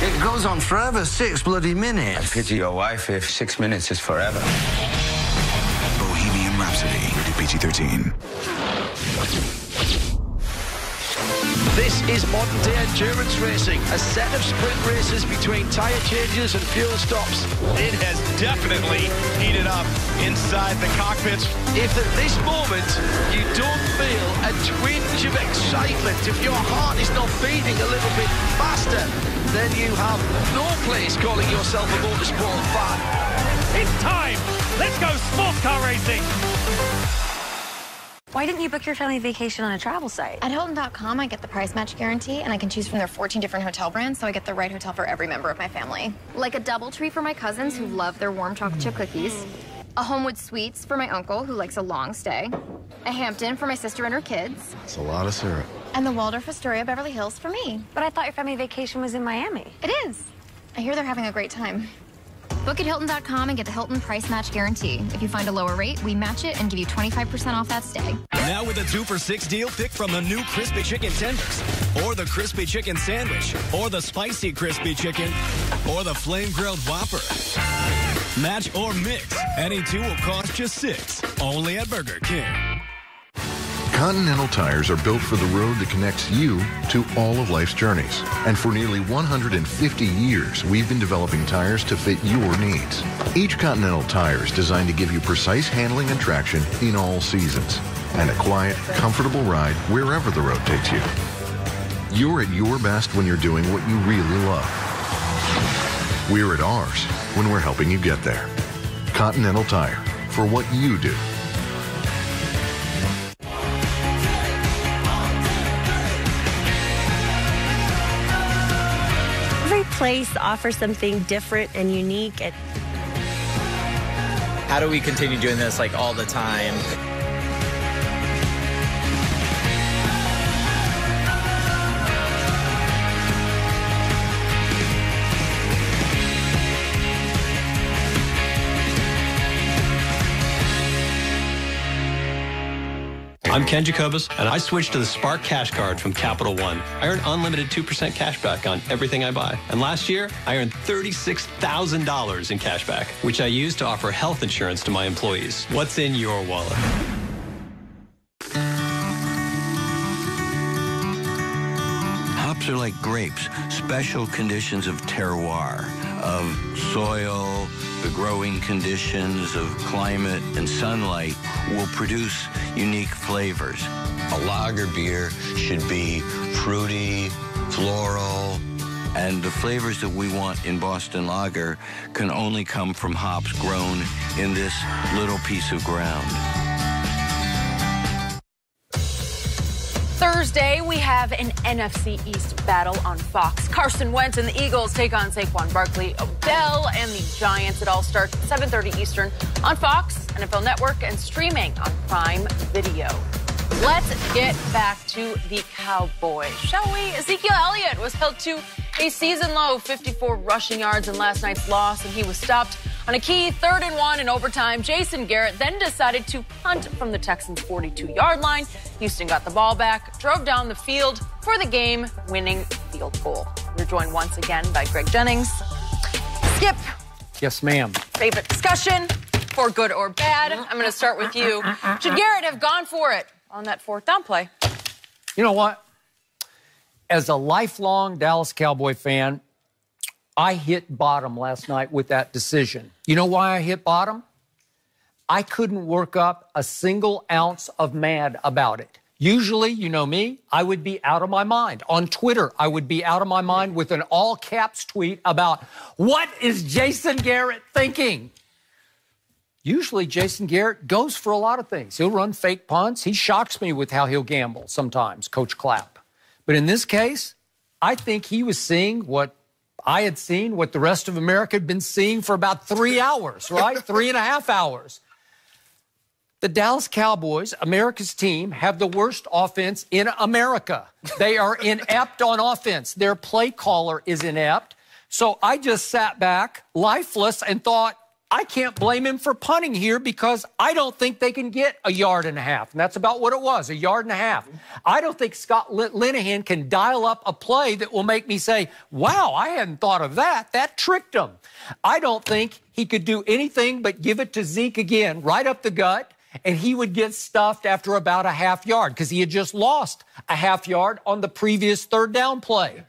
It goes on forever, 6 bloody minutes. I pity your wife if 6 minutes is forever. Bohemian Rhapsody, rated PG-13. This is modern-day endurance racing, a set of sprint races between tyre changes and fuel stops. It has definitely heated up inside the cockpits. If at this moment you don't feel a twinge of excitement, if your heart is not beating a little bit faster, then you have no place calling yourself a motorsport fan. It's time! Let's go sports car racing! Why didn't you book your family vacation on a travel site? At Hilton.com, I get the price match guarantee, and I can choose from their 14 different hotel brands, so I get the right hotel for every member of my family. Like a DoubleTree for my cousins who love their warm chocolate chip cookies, a Homewood Suites for my uncle who likes a long stay, a Hampton for my sister and her kids, It's a lot of syrup. and the Waldorf Astoria Beverly Hills for me. But I thought your family vacation was in Miami. It is. I hear they're having a great time. Book at Hilton.com and get the Hilton price match guarantee. If you find a lower rate, we match it and give you 25% off that stay. Now with a 2 for $6 deal, pick from the new Crispy Chicken Tenders, or the Crispy Chicken Sandwich, or the Spicy Crispy Chicken, or the Flame Grilled Whopper. Match or mix. Any two will cost you $6. Only at Burger King. Continental tires are built for the road that connects you to all of life's journeys. And for nearly 150 years, we've been developing tires to fit your needs. Each Continental tire is designed to give you precise handling and traction in all seasons, and a quiet, comfortable ride wherever the road takes you. You're at your best when you're doing what you really love. We're at ours when we're helping you get there. Continental Tire, for what you do. Every place offers something different and unique. How do we continue doing this like all the time? I'm Ken Jacobus, and I switched to the Spark Cash Card from Capital One. I earn unlimited 2% cash back on everything I buy. And last year, I earned $36,000 in cash back, which I used to offer health insurance to my employees. What's in your wallet? Hops are like grapes, special conditions of terroir, of soil, the growing conditions of climate and sunlight will produce unique flavors. A lager beer should be fruity, floral, and the flavors that we want in Boston Lager can only come from hops grown in this little piece of ground. Thursday, we have an NFC East battle on Fox. Carson Wentz and the Eagles take on Saquon Barkley, Odell, and the Giants. It all starts at 7:30 Eastern on Fox, NFL Network, and streaming on Prime Video. Let's get back to the Cowboys, shall we? Ezekiel Elliott was held to a season-low 54 rushing yards in last night's loss, and he was stopped on a key 3rd and 1 in overtime. Jason Garrett then decided to punt from the Texans' 42-yard line. Houston got the ball back, drove down the field for the game-winning field goal. We're joined once again by Greg Jennings. Skip. Yes, ma'am. Favorite discussion, for good or bad. I'm going to start with you. Should Garrett have gone for it on that 4th down play? You know what? As a lifelong Dallas Cowboy fan, I hit bottom last night with that decision. You know why I hit bottom? I couldn't work up a single ounce of mad about it. Usually, you know me, I would be out of my mind. On Twitter, I would be out of my mind with an all-caps tweet about, what is Jason Garrett thinking? Usually, Jason Garrett goes for a lot of things. He'll run fake punts. He shocks me with how he'll gamble sometimes, Coach Clapp. But in this case, I think he was seeing what I had seen, what the rest of America had been seeing for about 3 hours, right? 3.5 hours. The Dallas Cowboys, America's team, have the worst offense in America. They are inept on offense. Their play caller is inept. So I just sat back, lifeless, and thought, I can't blame him for punting here because I don't think they can get 1.5 yards. And that's about what it was, 1.5 yards. I don't think Scott Linehan can dial up a play that will make me say, wow, I hadn't thought of that. That tricked him. I don't think he could do anything but give it to Zeke again, right up the gut, and he would get stuffed after about a half yard because he had just lost a half yard on the previous third down play.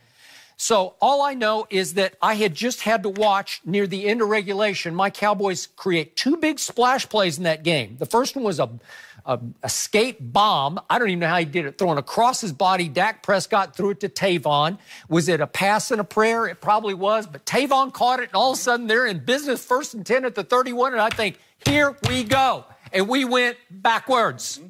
So all I know is that I had just had to watch near the end of regulation my Cowboys create 2 big splash plays in that game. The first one was a escape bomb. I don't even know how he did it. Thrown across his body, Dak Prescott threw it to Tavon. Was it a pass and a prayer? It probably was, but Tavon caught it, and all of a sudden they're in business, 1st and 10 at the 31, and I think, here we go. And we went backwards.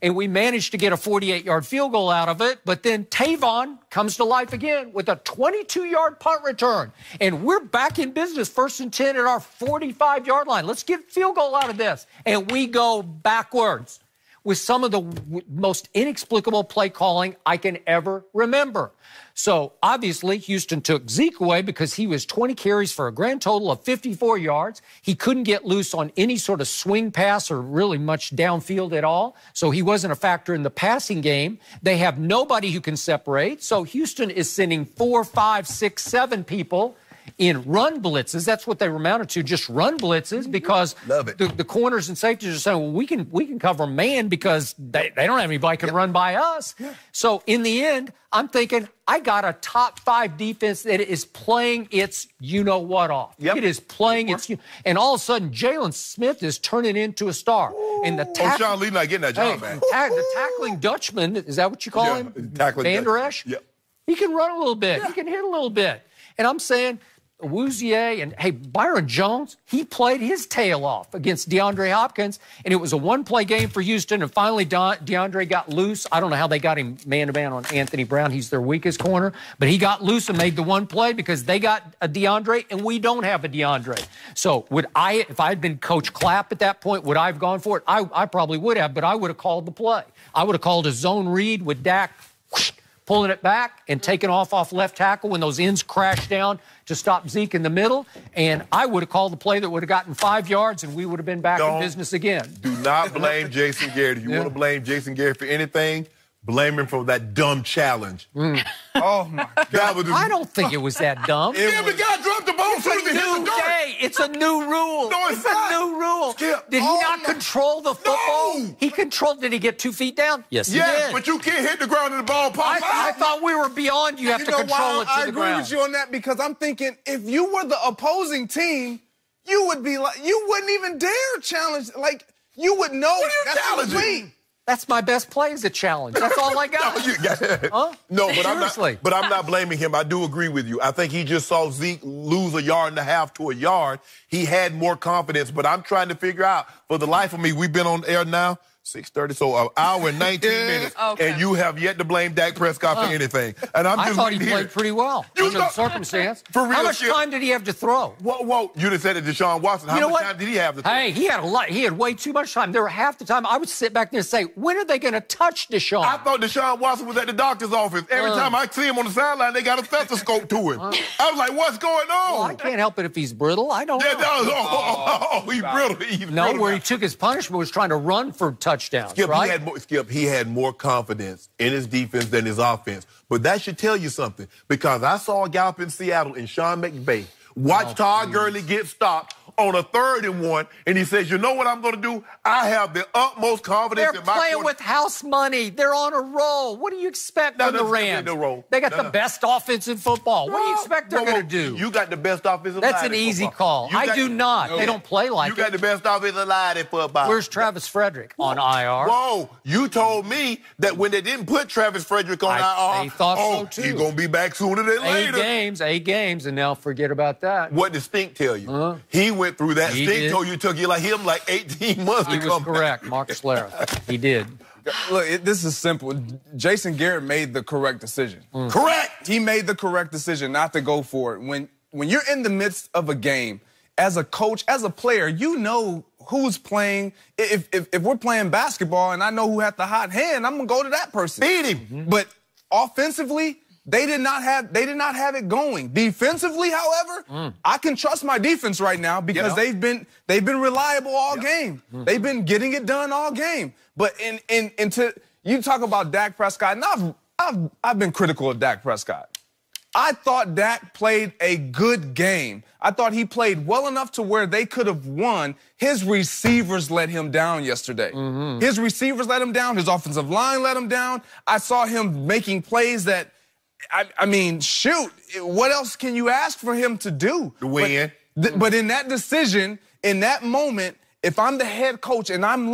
And we managed to get a 48-yard field goal out of it, but then Tavon comes to life again with a 22-yard punt return. And we're back in business, 1st and 10 at our 45-yard line. Let's get a field goal out of this. And we go backwards with some of the most inexplicable play calling I can ever remember. So, obviously, Houston took Zeke away because he was 20 carries for a grand total of 54 yards. He couldn't get loose on any sort of swing pass or really much downfield at all. So he wasn't a factor in the passing game. They have nobody who can separate. So Houston is sending 4, 5, 6, 7 people in run blitzes. That's what they were mounted to, just run blitzes, because the corners and safeties are saying, well, we can cover man because they don't have anybody can run by us. So in the end, I'm thinking, I got a top 5 defense that is playing its you-know-what off. It is playing its... And all of a sudden, Jalen Smith is turning into a star. And the Sean Lee not getting that job, man. The tackling Dutchman, is that what you call him? Tackling Van Der Esch? Yep. He can run a little bit. He can hit a little bit. And I'm saying... Wouzier and, hey, Byron Jones, he played his tail off against DeAndre Hopkins, and it was a one-play game for Houston, and finally DeAndre got loose. I don't know how they got him man-to-man on Anthony Brown. He's their weakest corner, but he got loose and made the one play because they got a DeAndre, and we don't have a DeAndre. So would I, if I had been Coach Clapp at that point, would I have gone for it? I probably would have, but I would have called the play. I would have called a zone read with Dak pulling it back and taking off left tackle when those ends crashed down to stop Zeke in the middle. And I would have called the play that would have gotten 5 yards, and we would have been back in business again. Do not blame Jason Garrett. If you want to blame Jason Garrett for anything, blame him for that dumb challenge. Oh, my God. I don't think it was that dumb. The guy dropped the ball. It's a new day. It's a new rule. No, it's not. a new rule. Skip. Did he not control the football? No. He controlled. Did he get 2 feet down? Yes, he did. But you can't hit the ground and the ball pops out. I thought we were beyond you have to control it to the ground. I agree with you on that because I'm thinking if you were the opposing team, you would be like, you wouldn't even dare challenge. Like, you would know that's challenging. That's my best play as a challenge. That's all I got. No, but I'm not blaming him. I do agree with you. I think he just saw Zeke lose 1.5 yards to a yard. He had more confidence, but I'm trying to figure out, for the life of me, we've been on air now 6:30, so an hour and 19 minutes, and you have yet to blame Dak Prescott for anything. And I thought he played pretty well under the circumstance. For real, how much time did he have to throw? Whoa, you just said it to Deshaun Watson. How much time did he have to throw? Hey, he had a lot. He had way too much time. There were half the time I would sit back there and say, when are they going to touch Deshaun? I thought Deshaun Watson was at the doctor's office. Every time I see him on the sideline, they got a stethoscope to him. I was like, what's going on? Well, I can't help it if he's brittle. I don't know. He's brittle. Where he took his punishment was trying to run for touchdowns, Skip, right? He had more confidence in his defense than his offense. But that should tell you something, because I saw a guy up in Seattle in Sean McVay watch Todd Gurley get stopped on a 3rd and 1, and he says, you know what I'm going to do? I have the utmost confidence in my They're playing with house money. They're on a roll. What do you expect from the Rams? They got the best offense in football. What do you expect they're going to do? You got the best offensive line. That's an easy call. I do not. They don't play like it. You got the best offensive line in football. Where's Travis Frederick? On IR. Whoa, you told me that when they didn't put Travis Frederick on IR, they thought so too. He's going to be back sooner than later. 8 games, and now forget about that. What did Stink tell you? He went through that. Stink told you it took you like 18 months to come back. He was correct, Marcus Lara. He did. Look, this is simple. Jason Garrett made the correct decision. Correct. He made the correct decision not to go for it. When you're in the midst of a game, as a coach, as a player, you know who's playing. If we're playing basketball and I know who had the hot hand, I'm gonna go to that person. Beat him. But offensively, they did not have it going. Defensively, however, I can trust my defense right now because they've been reliable all game. They've been getting it done all game. But you talk about Dak Prescott, and I've been critical of Dak Prescott. I thought Dak played a good game. I thought he played well enough to where they could have won. His receivers let him down yesterday. His receivers let him down. His offensive line let him down. I saw him making plays that, I mean, shoot, what else can you ask for him to do? To win. But in that decision, in that moment, if I'm the head coach and I'm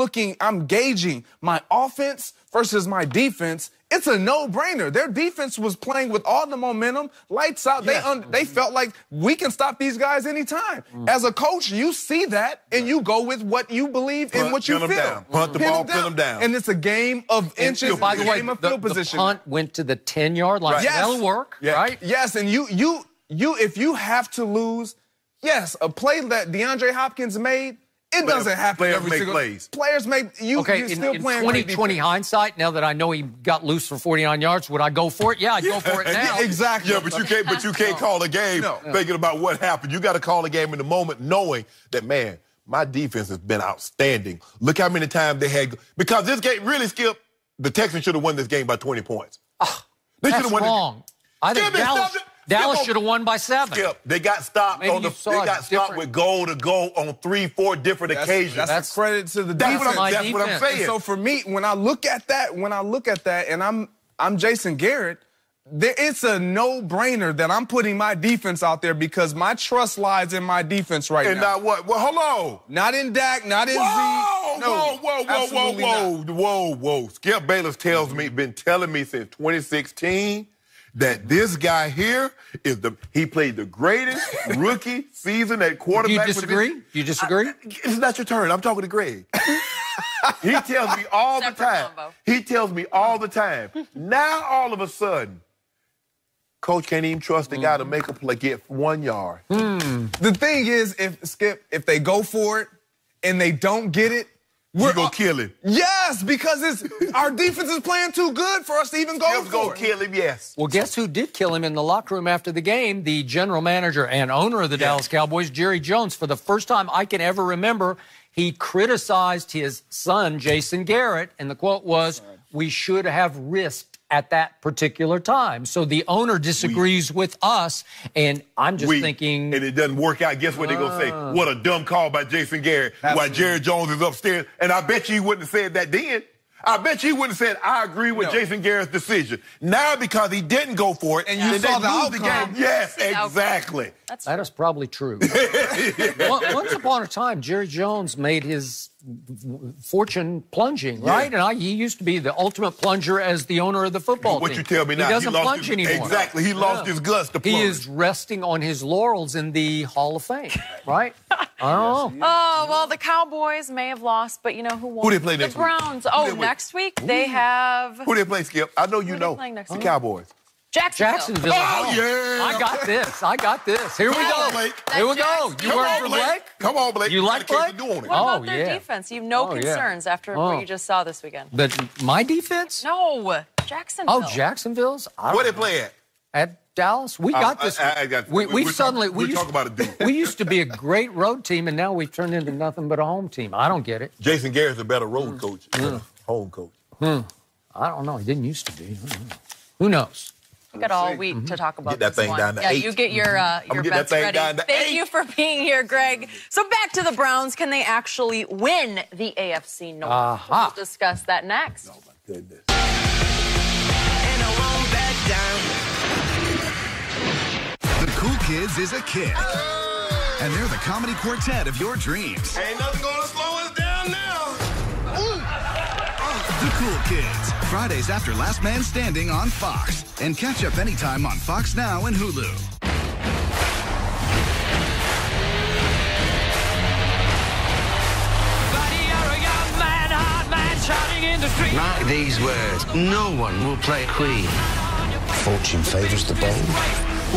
gauging my offense versus my defense, it's a no-brainer. Their defense was playing with all the momentum, lights out. Yeah. They felt like we can stop these guys anytime. As a coach, you see that, and you go with what you believe and what you feel. Punt the ball, pin them down. And it's a game of inches, by the way, game of field position. The punt went to the 10-yard line. Right. Yes. That'll work, right? Yes, and you, if you have to lose, yes, a play that DeAndre Hopkins made, it doesn't happen every single plays. Players make you're still in playing 2020 hindsight, now that I know he got loose for 49 yards, would I go for it? Yeah, I'd go for it now. Exactly. Yeah, but you can't call a game thinking about what happened. You got to call a game in the moment knowing that, man, my defense has been outstanding. Look how many times they had, because this game really, Skip, the Texans should have won this game by 20 points. They should have won wrong. I think Dallas should have won by 7. Skip, they got stopped with goal to go on 3-4 different occasions. That's a credit to the defense. That's what I'm saying. And so for me, when I look at that, and I'm Jason Garrett, it's a no-brainer that I'm putting my defense out there because my trust lies in my defense right now. And now what? Well, hold on. Not in Dak, not in Zeke. Whoa. Skip Bayless been telling me since 2016 that this guy here he played the greatest rookie season at quarterback. Do you disagree? It's not your turn. I'm talking to Greg. He tells me all the time. He tells me all the time. Now, all of a sudden, coach can't even trust the guy to make a play, get 1 yard. The thing is, if they go for it and they don't get it, we're going to kill him. Yes, because our defense is playing too good for us to even go for it. Kill him, yes. Well, guess who did kill him in the locker room after the game? The general manager and owner of the Dallas Cowboys, Jerry Jones. For the first time I can ever remember, he criticized his son, Jason Garrett, and the quote was, "We should have risked at that particular time." So the owner disagrees with us, and I'm just thinking... And it doesn't work out. Guess what they're going to say? What a dumb call by Jason Garrett while Jerry Jones is upstairs. And I bet you he wouldn't have said that then. I bet you he wouldn't have said, I agree with Jason Garrett's decision. Now, because he didn't go for it, and you saw the outcome. Game. Yes, exactly. That is probably true. Once upon a time, Jerry Jones made his fortune plunging, right? And he used to be the ultimate plunger as the owner of the football team. What you tell me now? He doesn't plunge anymore. Exactly. He lost his guts to plunge. He is resting on his laurels in the Hall of Fame, right? I don't know. Oh, well, the Cowboys may have lost, but you know who won? Who they play next week? The Browns. Oh, next week they have... Who they play, Skip? I know you know. The Cowboys. Jacksonville. Oh, yeah. I got this. Here we go. Here we go. You work for Blake? Come on, Blake. You like Blake? What about their defense? You have no concerns after what you just saw this weekend. My defense? No, Jacksonville. Oh, Jacksonville's? Where they play at? At Dallas. We got this. We'll talk about it. We used to be a great road team, and now we've turned into nothing but a home team. I don't get it. Jason Garrett's a better road coach than a home coach. I don't know. He didn't used to be. Who knows? We got all week to talk about get that thing down to 8. You get your bets ready. Thank you for being here, Greg. So back to the Browns. Can they actually win the AFC North? We'll discuss that next. Oh, my goodness. And I won't back down. The Cool Kids is a kid. And they're the comedy quartet of your dreams. Ain't nothing gonna slow us down now. The Cool Kids. Fridays after Last Man Standing on Fox. And catch up anytime on Fox Now and Hulu. Mark these words. No one will play Queen. Fortune favours the bold.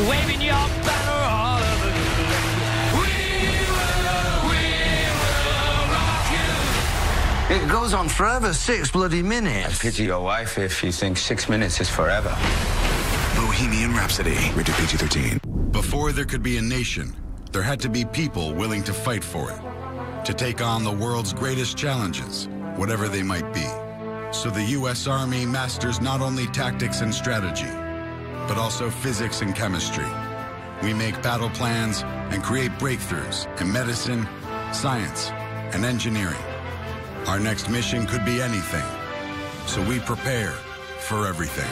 Waving your banner all over the It goes on forever, 6 bloody minutes. I pity your wife if you think 6 minutes is forever. Bohemian Rhapsody, rated PG-13. Before there could be a nation, there had to be people willing to fight for it, to take on the world's greatest challenges, whatever they might be. So the U.S. Army masters not only tactics and strategy, but also physics and chemistry. We make battle plans and create breakthroughs in medicine, science, and engineering. Our next mission could be anything, so we prepare for everything.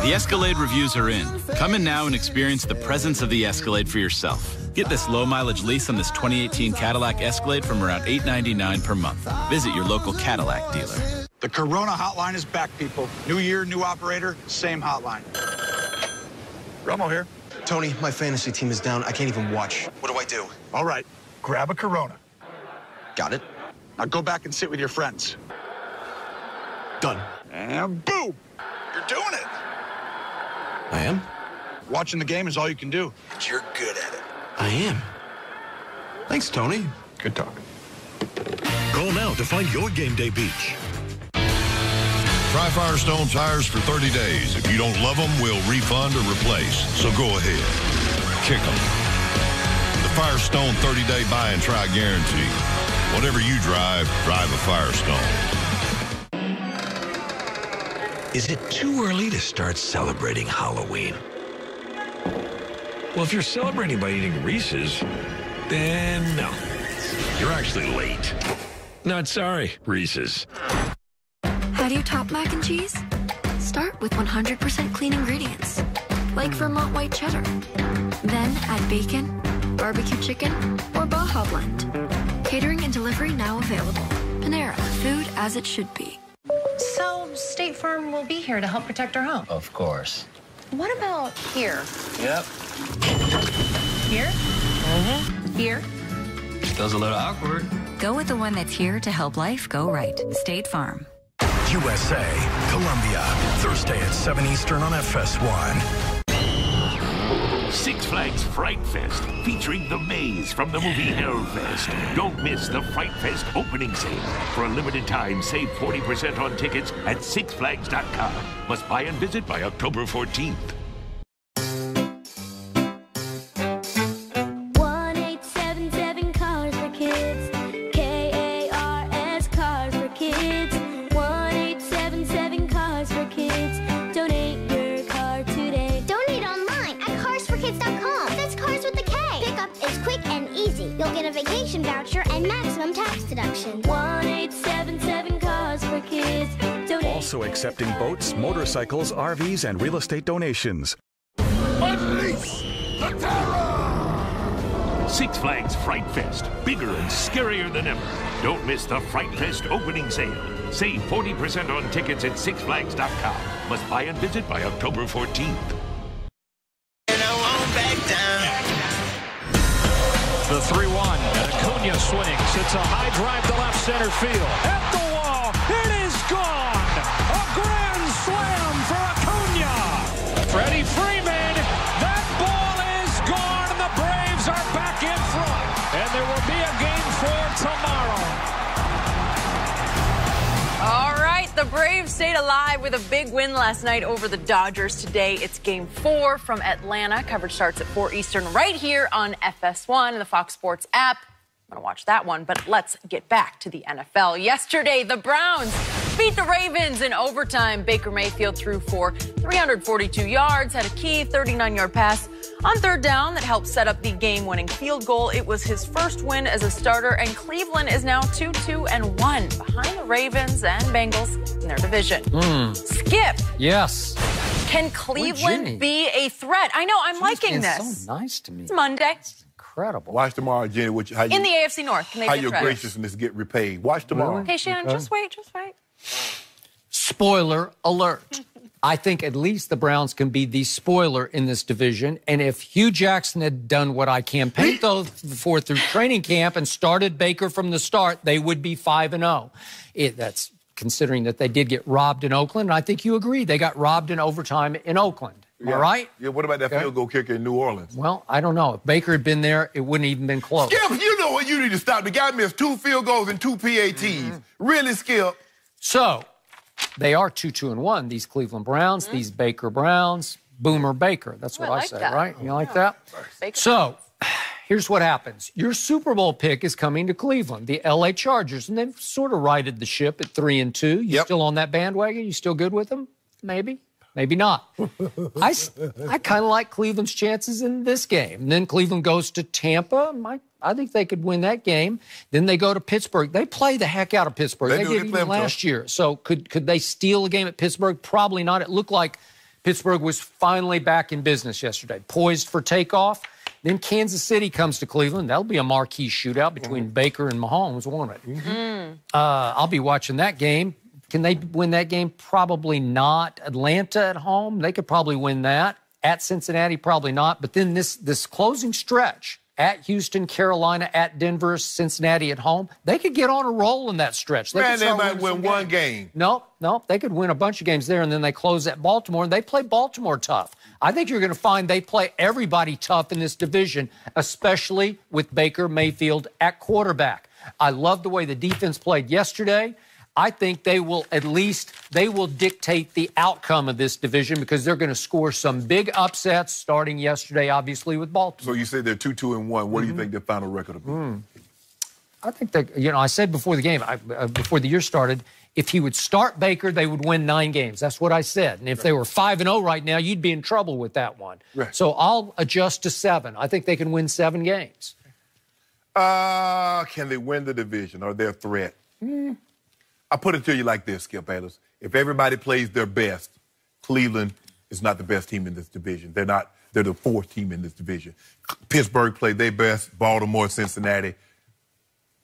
The Escalade reviews are in. Come in now and experience the presence of the Escalade for yourself. Get this low-mileage lease on this 2018 Cadillac Escalade from around $899 per month. Visit your local Cadillac dealer. The Corona hotline is back, people. New year, new operator, same hotline. Romo here. Tony, my fantasy team is down. I can't even watch. What do I do? All right, grab a Corona. Got it. Now go back and sit with your friends. Done. And boom! You're doing it. I am? Watching the game is all you can do. But you're good at it. I am. Thanks, Tony. Good talk. Call now to find your game day beach. Try Firestone tires for 30 days. If you don't love them, we'll refund or replace. So go ahead. Kick them. The Firestone 30-day buy and try guarantee. Whatever you drive, drive a Firestone. Is it too early to start celebrating Halloween? Well, if you're celebrating by eating Reese's, then no. You're actually late. Not sorry, Reese's. How do you top mac and cheese? Start with 100% clean ingredients, like Vermont white cheddar. Then add bacon, barbecue chicken, or Baja Blend. Catering and delivery now available. Panera, food as it should be. So, State Farm will be here to help protect our home. Of course. What about here? Yep. Here? Mm-hmm. Here? Feels a little awkward. Go with the one that's here to help life go right. State Farm. USA, Columbia, Thursday at 7 Eastern on FS1. Six Flags Fright Fest, featuring The Maze from the movie Hellfest. Don't miss the Fright Fest opening sale. For a limited time, save 40% on tickets at sixflags.com. Must buy and visit by October 14th. 1877 Cars for Kids. KARS Cars for Kids. 1877 Cars for Kids. Donate your car today. Donate online at carsforkids.com. That's cars with a K. Pickup is quick and easy. You'll get a vacation voucher and maximum tax deduction. 1877 Cars for Kids. Donate. Also accepting boats, motorcycles, RVs, and real estate donations. Unleash the terror! Six Flags Fright Fest, bigger and scarier than ever. Don't miss the Fright Fest opening sale. Save 40% on tickets at sixflags.com. Must buy and visit by October 14th. The 3-1, and Acuna swings. It's a high drive to left center field. At the wall, it is gone! A grand slam for Acuna! Freddie Freeman, that ball is gone, and the Braves are back in front. And there will be a game 4 tomorrow. All right, the Braves stayed alive with a big win last night over the Dodgers. Today, it's Game 4 from Atlanta. Coverage starts at 4 Eastern right here on FS1 and the Fox Sports app. I'm going to watch that one, but let's get back to the NFL. Yesterday, the Browns beat the Ravens in overtime. Baker Mayfield threw for 342 yards, had a key 39-yard pass on third down that helped set up the game-winning field goal. It was his first win as a starter, and Cleveland is now 2-2-1 behind the Ravens and Bengals in their division. Skip. Yes. Can Cleveland be a threat? I know, I'm liking this. So nice to me. It's Monday. Incredible. Watch tomorrow, Jenny. In the AFC North, can they how be a your threat? graciousness get repaid. Watch tomorrow. Okay, Shannon, just wait. Spoiler alert. I think at least the Browns can be the spoiler in this division. And if Hugh Jackson had done what I campaigned for through training camp and started Baker from the start, they would be 5-0. That's considering that they did get robbed in Oakland. And I think you agree. They got robbed in overtime in Oakland. Am I right? Yeah, what about that field goal kicker in New Orleans? Well, I don't know. If Baker had been there, it wouldn't even been close. Skip, you know what? You need to stop. The guy missed 2 field goals and 2 PATs. Really, Skip? So, they are 2-2-1, these Cleveland Browns, these Baker Browns, Boomer Baker. That's what I say, right? You like that? So, here's what happens. Your Super Bowl pick is coming to Cleveland, the L.A. Chargers, and they've sort of righted the ship at 3-2. You still on that bandwagon? You still good with them? Maybe. Maybe not. I kind of like Cleveland's chances in this game. And then Cleveland goes to Tampa. I think they could win that game. Then they go to Pittsburgh. They play the heck out of Pittsburgh. They did even last year. So could they steal a game at Pittsburgh? Probably not. It looked like Pittsburgh was finally back in business yesterday, poised for takeoff. Then Kansas City comes to Cleveland. That'll be a marquee shootout between Baker and Mahomes, won't it? I'll be watching that game. Can they win that game? Probably not. Atlanta at home, they could probably win that. At Cincinnati, probably not. But then this closing stretch, at Houston, Carolina, at Denver, Cincinnati at home, they could get on a roll in that stretch. They might win one game. No, they could win a bunch of games there, and then they close at Baltimore, and they play Baltimore tough. I think you're going to find they play everybody tough in this division, especially with Baker Mayfield at quarterback. I love the way the defense played yesterday. I think they will dictate the outcome of this division because they're going to score some big upsets starting yesterday, obviously, with Baltimore. So you say they're 2-2-1. What do you think their final record will be? I think that, I said before the game, before the year started, if he would start Baker, they would win 9 games. That's what I said. And if they were 5-0 right now, you'd be in trouble with that one. Right. So I'll adjust to 7. I think they can win 7 games. Can they win the division? Are they a threat? I put it to you like this, Skip Bayless. If everybody plays their best, Cleveland is not the best team in this division. They're the 4th team in this division. Pittsburgh played their best. Baltimore, Cincinnati,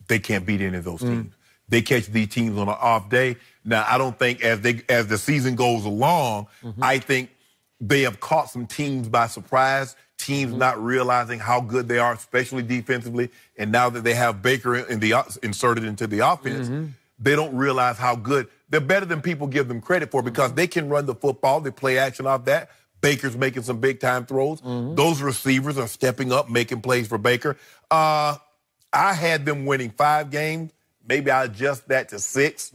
they can't beat any of those teams. They catch these teams on an off day. Now, I don't think as the season goes along, I think they have caught some teams by surprise, teams not realizing how good they are, especially defensively. And now that they have Baker inserted into the offense, they don't realize how good. They're better than people give them credit for because they can run the football. They play action off that. Baker's making some big-time throws. Those receivers are stepping up, making plays for Baker. I had them winning 5 games. Maybe I adjust that to 6.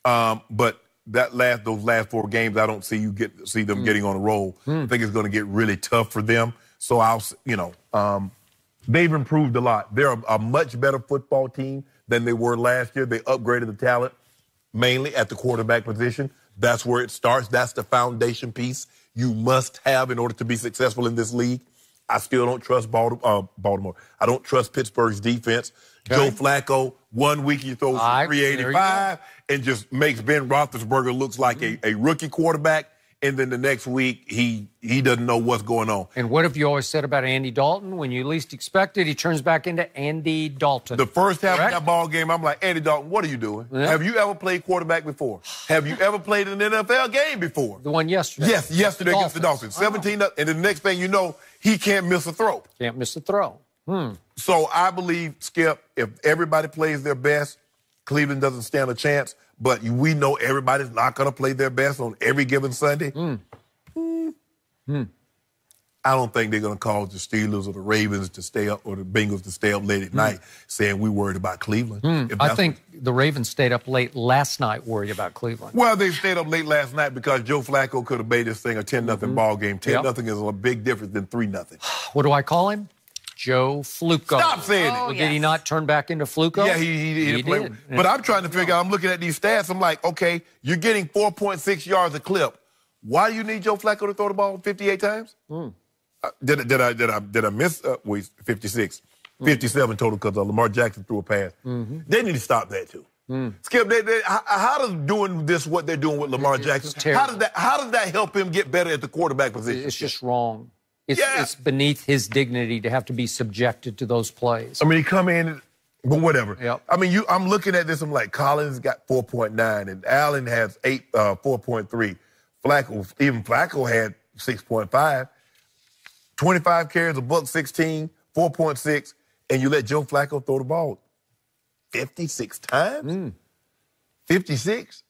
But those last 4 games, I don't see them getting on a roll. I think it's going to get really tough for them. So they've improved a lot. They're a much better football team than they were last year. They upgraded the talent mainly at the quarterback position. That's where it starts. That's the foundation piece you must have in order to be successful in this league. I still don't trust Baltimore. I don't trust Pittsburgh's defense. Okay. Joe Flacco, 1 week he throws 385 and just makes Ben Roethlisberger looks like a rookie quarterback. And then the next week, he doesn't know what's going on. And what have you always said about Andy Dalton? When you least expect it, he turns back into Andy Dalton. The first half of that ball game, I'm like, Andy Dalton, what are you doing? Yeah. Have you ever played quarterback before? Have you ever played an NFL game before? The one yesterday. Yes, yesterday against the Dolphins. 17 up, and the next thing you know, he can't miss a throw. Can't miss a throw. So I believe, Skip, if everybody plays their best, Cleveland doesn't stand a chance. But we know everybody's not going to play their best on every given Sunday. I don't think they're going to cause the Steelers or the Ravens to stay up or the Bengals to stay up late at night saying we're worried about Cleveland. I think the Ravens stayed up late last night worried about Cleveland. Well, they stayed up late last night because Joe Flacco could have made this thing a 10-0 ball game. 10-0 is a big difference than 3-0. What do I call him? Joe Fluco. Stop saying it. Well, did he not turn back into Fluco? Yeah, he did. But I'm trying to figure out, I'm looking at these stats. I'm like, okay, you're getting 4.6 yards a clip. Why do you need Joe Flacco to throw the ball 58 times? Did I miss? 56. 57 total because Lamar Jackson threw a pass. They need to stop that too. Skip, how does doing this what they're doing with Lamar Jackson? How does that help him get better at the quarterback position? It's just wrong. It's beneath his dignity to have to be subjected to those plays. I mean, he come in, but whatever. I mean, I'm looking at this, I'm like, Collins got 4.9, and Allen has 4.3. Flacco had 6.5. 25 carries, $116, 4.6, and you let Joe Flacco throw the ball 56 times? 56?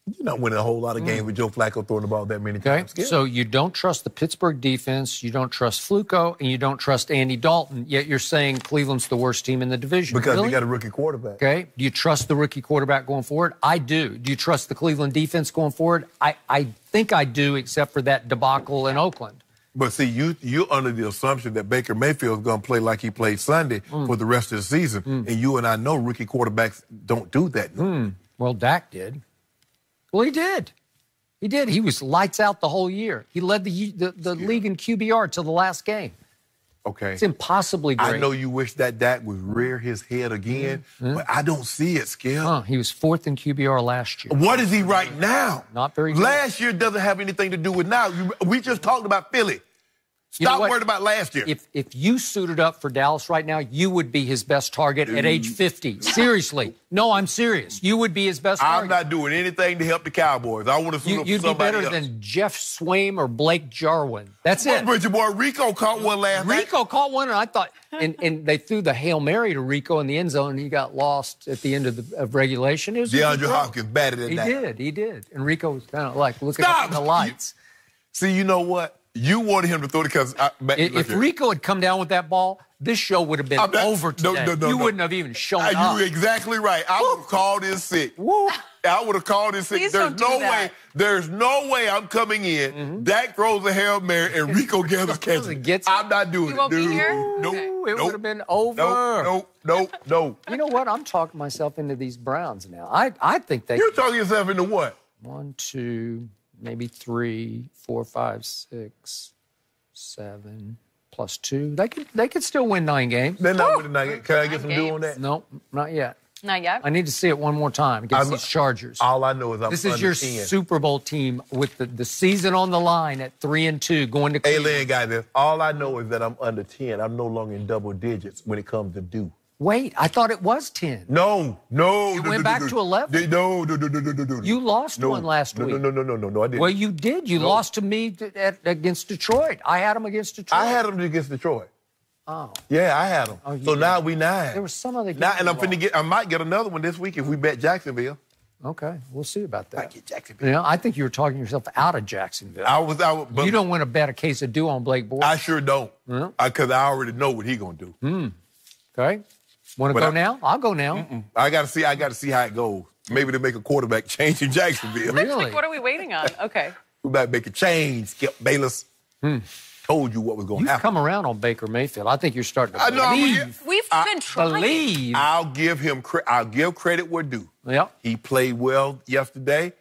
You're not winning a whole lot of games with Joe Flacco throwing the ball that many times. Okay, so you don't trust the Pittsburgh defense, you don't trust Fluco, and you don't trust Andy Dalton, yet you're saying Cleveland's the worst team in the division. Because really? they got a rookie quarterback. Okay, do you trust the rookie quarterback going forward? I do. Do you trust the Cleveland defense going forward? I think I do, except for that debacle in Oakland. But see, you're under the assumption that Baker Mayfield is going to play like he played Sunday for the rest of the season. And you and I know rookie quarterbacks don't do that. Well, Dak did. Well, he did. He did. He was lights out the whole year. He led the league in QBR till the last game. Okay. It's impossibly great. I know you wish that Dak would rear his head again, but I don't see it, Skip. He was 4th in QBR last year. What is he right now? Not very good. Last year doesn't have anything to do with now. We just talked about Philly. Stop worrying about last year. If you suited up for Dallas right now, you would be his best target at age 50. Seriously. No, I'm serious. You would be his best target. I'm not doing anything to help the Cowboys. I want to suit up for somebody else. You'd be better than Jeff Swaim or Blake Jarwin. That's it. But your boy Rico caught one last night. Rico caught one, and I thought, and they threw the Hail Mary to Rico in the end zone, and he got lost at the end of regulation. It was DeAndre Hopkins batted at that. He did. And Rico was kind of like looking up at the lights. See, you know what? You wanted him to throw it because... If Rico had come down with that ball, this show would have been over today. You wouldn't have even shown up. You're exactly right. I would have called in sick. I would have called in sick. Please There's no way I'm coming in. Dak throws a Hail Mary and Rico gathers catches. I'm not doing it. You won't be here? No. It would have been over. No. You know what? I'm talking myself into these Browns now. I think they... You're talking yourself into what? 1, 2... maybe 3, 4, 5, 6, 7, plus 2. They could still win 9 games. They're not winning 9 games. Can I get some deal on that? No, not yet. Not yet? I need to see it one more time against these Chargers. All I know is this is your 10. Super Bowl team with the season on the line at 3-2 going to Cleveland. Hey, Lynn got this. All I know is that I'm under 10. I'm no longer in double digits when it comes to due. Wait, I thought it was 10. No. You went back to 11? No. You lost one last week. No, I didn't. Well, you did. You lost to me against Detroit. I had them against Detroit. I had them against Detroit. Oh. Yeah, I had them. So now we 9. There was some other game. Now, and I might get another one this week if we bet Jacksonville. Okay, we'll see about that. I get Jacksonville. I think you were talking yourself out of Jacksonville. But you don't want to bet a case of dew on Blake Bortles. I sure don't, because I already know what he's gonna do. Okay, want to go now? I'll go now. I got to see how it goes. Maybe they make a quarterback change in Jacksonville. Really? What are we waiting on? Okay. We about to make a change. Skip Bayless told you what was going to happen. You've come around on Baker Mayfield. I think you're starting to believe. We've been trying. I'll give credit where due. Yep. He played well yesterday,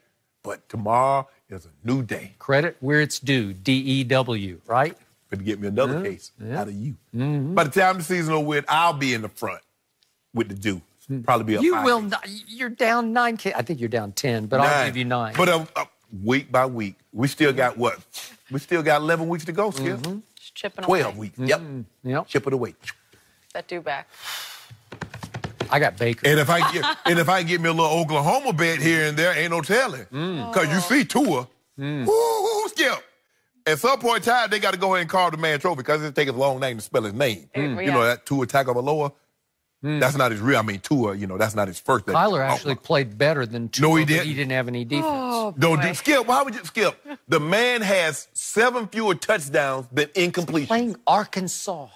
but tomorrow is a new day. Credit where it's due. DEW, right? Better get me another case out of you. By the time the season will win, I'll be in the front with the due. Probably be up 5. You will not. You're down 9. I think you're down 10, but 9. I'll give you 9. But week by week, we still got what? We still got 11 weeks to go, Skip. Just chipping 12 away. weeks. Yep. Chip it away. That do back. I got Baker. And if I get me a little Oklahoma bet here and there, ain't no telling. Because you see Tua. Skip. At some point in time, they got to go ahead and call the man trophy because it takes a long name to spell his name. You know, that Tua Tagovailoa. That's not his real. I mean, Tua, that's not his first name. Kyler actually played better than Tua. No, he didn't. But he didn't have any defense. Oh, Skip, why would you skip? The man has 7 fewer touchdowns than incompletion. Playing Arkansas.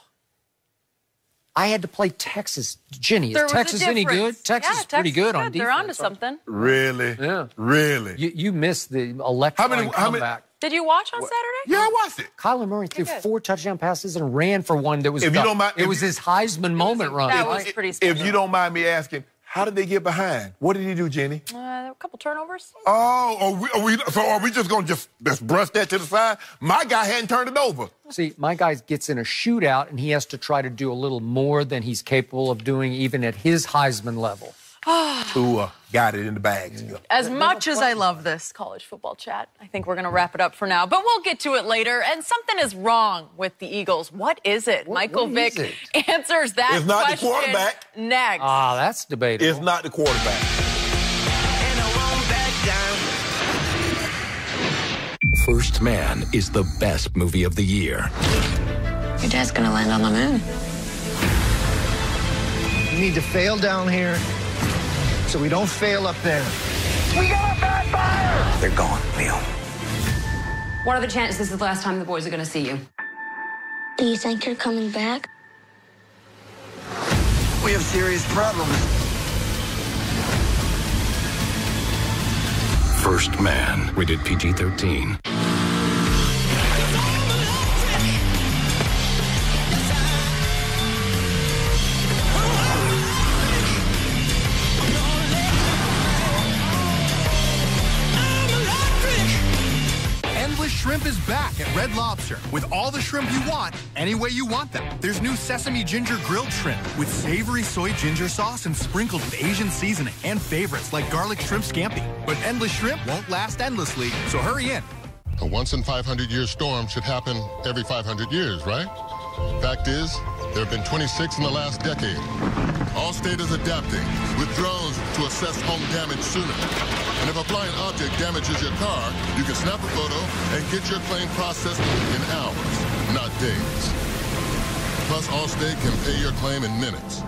I had to play Texas. Jenny, is Texas any good? Texas is pretty good on defense. They're on to something. Really? Yeah. Really? You missed the electrifying comeback. Did you watch on Saturday? Yeah, I watched it. Kyler Murray threw 4 touchdown passes and ran for one that was it was his Heisman moment run. That was pretty special. If you don't mind me asking, how did they get behind? What did he do, Jenny? A couple turnovers. Oh, are we just going to just brush that to the side? My guy hadn't turned it over. See, my guy gets in a shootout, and he has to try to do a little more than he's capable of doing even at his Heisman level. Tua got it in the bag. As much as I love this college football chat, I think we're going to wrap it up for now. But we'll get to it later. And something is wrong with the Eagles. What is it? Michael Vick answers that question. It's not the quarterback. Next. That's debatable. It's not the quarterback. First Man is the best movie of the year. Your dad's gonna land on the moon. You need to fail down here so we don't fail up there. We got a bad fire! They're gone, Leo. What are the chances this is the last time the boys are going to see you? Do you think you're coming back? We have serious problems. First Man. We did PG-13. Endless Shrimp is back at Red Lobster with all the shrimp you want, any way you want them. There's new sesame ginger grilled shrimp with savory soy ginger sauce and sprinkled with Asian seasoning and favorites like garlic shrimp scampi. But Endless Shrimp won't last endlessly, so hurry in. A once-in-500-year storm should happen every 500 years, right? Fact is, there have been 26 in the last decade. Allstate is adapting with drones to assess home damage sooner. And if a flying object damages your car, you can snap a photo and get your claim processed in hours, not days. Plus, Allstate can pay your claim in minutes.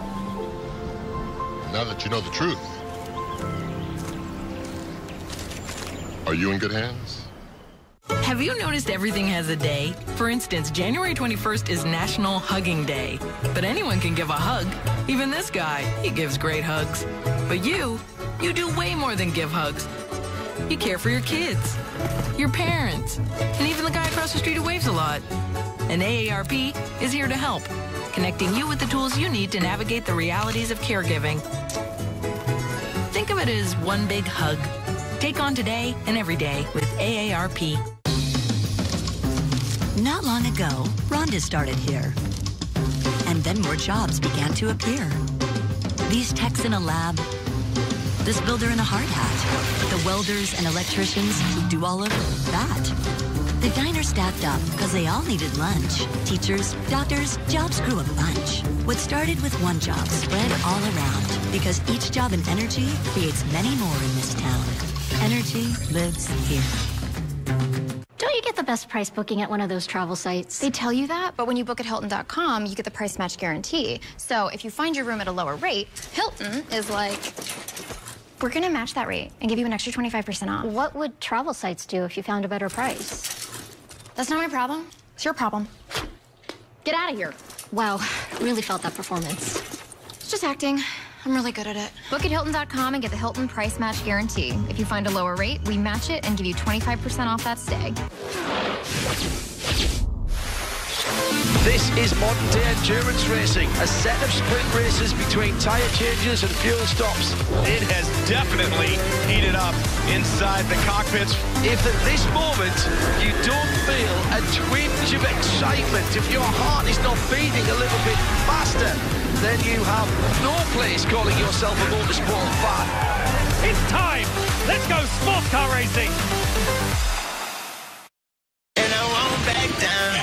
Now that you know the truth, are you in good hands? Have you noticed everything has a day? For instance, January 21st is National Hugging Day. But anyone can give a hug. Even this guy, he gives great hugs. But you do way more than give hugs. You care for your kids, your parents, and even the guy across the street who waves a lot. And AARP is here to help, connecting you with the tools you need to navigate the realities of caregiving. Think of it as one big hug. Take on today and every day with AARP. Not long ago, Rhonda started here. And then more jobs began to appear. These techs in a lab, this builder in a hard hat, the welders and electricians who do all of that. The diner stacked up because they all needed lunch. Teachers, doctors, jobs grew a bunch. What started with one job spread all around because each job in energy creates many more in this town. Energy lives here. Don't you get the best price booking at one of those travel sites? They tell you that, but when you book at Hilton.com, you get the price match guarantee. So if you find your room at a lower rate, Hilton is like, we're gonna match that rate and give you an extra 25% off. What would travel sites do if you found a better price? That's not my problem. It's your problem. Get out of here. Wow, really felt that performance. It's just acting. I'm really good at it. Book at Hilton.com and get the Hilton Price Match Guarantee. If you find a lower rate, we match it and give you 25% off that stay. This is modern-day endurance racing, a set of sprint races between tyre changes and fuel stops. It has definitely heated up inside the cockpits. If at this moment you don't feel a twinge of excitement, if your heart is not beating a little bit faster, then you have no place calling yourself a motorsport fan. It's time! Let's go sports car racing! And I won't back down.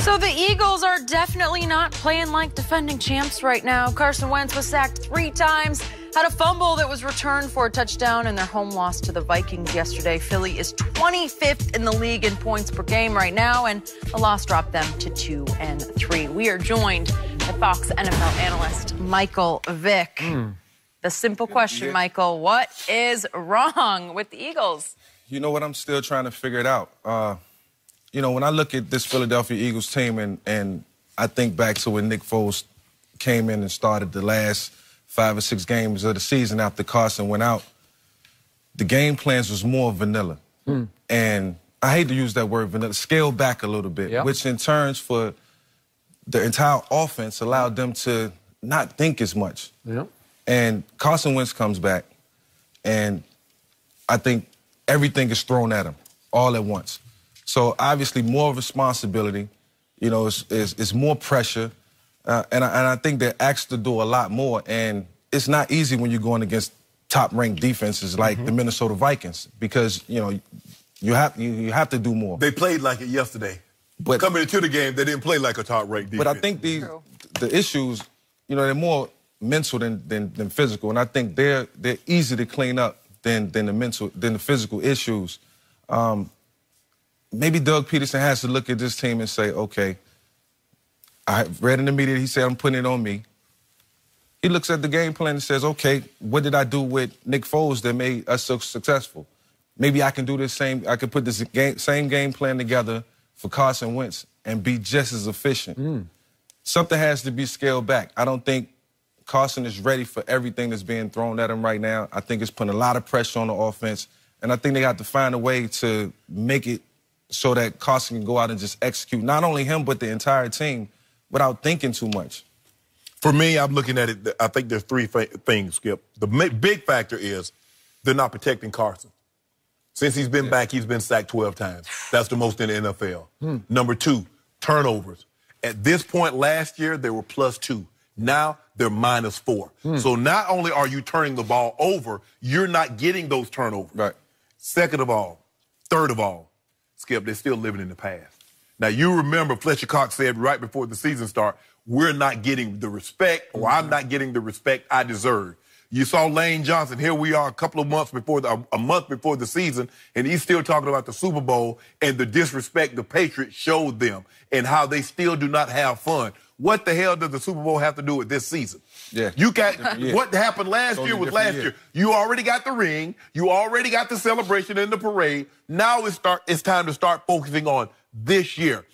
So the Eagles are definitely not playing like defending champs right now. Carson Wentz was sacked 3 times, had a fumble that was returned for a touchdown in their home loss to the Vikings yesterday. Philly is 25th in the league in points per game right now, and the loss dropped them to 2-3. We are joined by Fox NFL analyst Michael Vick. The simple question, Michael, what is wrong with the Eagles? You know what? I'm still trying to figure it out. You know, when I look at this Philadelphia Eagles team and I think back to when Nick Foles came in and started the last 5 or 6 games of the season after Carson went out, the game plans was more vanilla. And I hate to use that word vanilla, scale back a little bit, which in turns for the entire offense allowed them to not think as much. And Carson Wentz comes back, and I think everything is thrown at him all at once. So obviously more responsibility, you know, it's more pressure, and I think they're asked to do a lot more. And it's not easy when you're going against top-ranked defenses like the Minnesota Vikings because you know you have to do more. They played like it yesterday, but coming into the game, they didn't play like a top-ranked defense. But I think the issues, you know, they're more mental than physical, and I think they're easier to clean up than the physical issues. Maybe Doug Peterson has to look at this team and say, okay, I read in the media, he said, I'm putting it on me. He looks at the game plan and says, okay, what did I do with Nick Foles that made us so successful? Maybe I can do this I could put this same game plan together for Carson Wentz and be just as efficient. Something has to be scaled back. I don't think Carson is ready for everything that's being thrown at him right now. I think it's putting a lot of pressure on the offense, and I think they have to find a way to make it so that Carson can go out and just execute, not only him, but the entire team without thinking too much. For me, I'm looking at it, I think there's three things, Skip. The big factor is they're not protecting Carson. Since he's been back, he's been sacked 12 times. That's the most in the NFL. Number 2, turnovers. At this point last year, they were +2. Now they're -4. So not only are you turning the ball over, you're not getting those turnovers. Right. Second of all, third of all, Skip, they're still living in the past. Now, you remember Fletcher Cox said right before the season started, we're not getting the respect, or I'm not getting the respect I deserve. You saw Lane Johnson. Here we are a month before the season, and he's still talking about the Super Bowl and the disrespect the Patriots showed them and how they still do not have fun. What the hell does the Super Bowl have to do with this season? Yeah. You got what happened last year was last year. You already got the ring. You already got the celebration and the parade. Now it's time to start focusing on this year.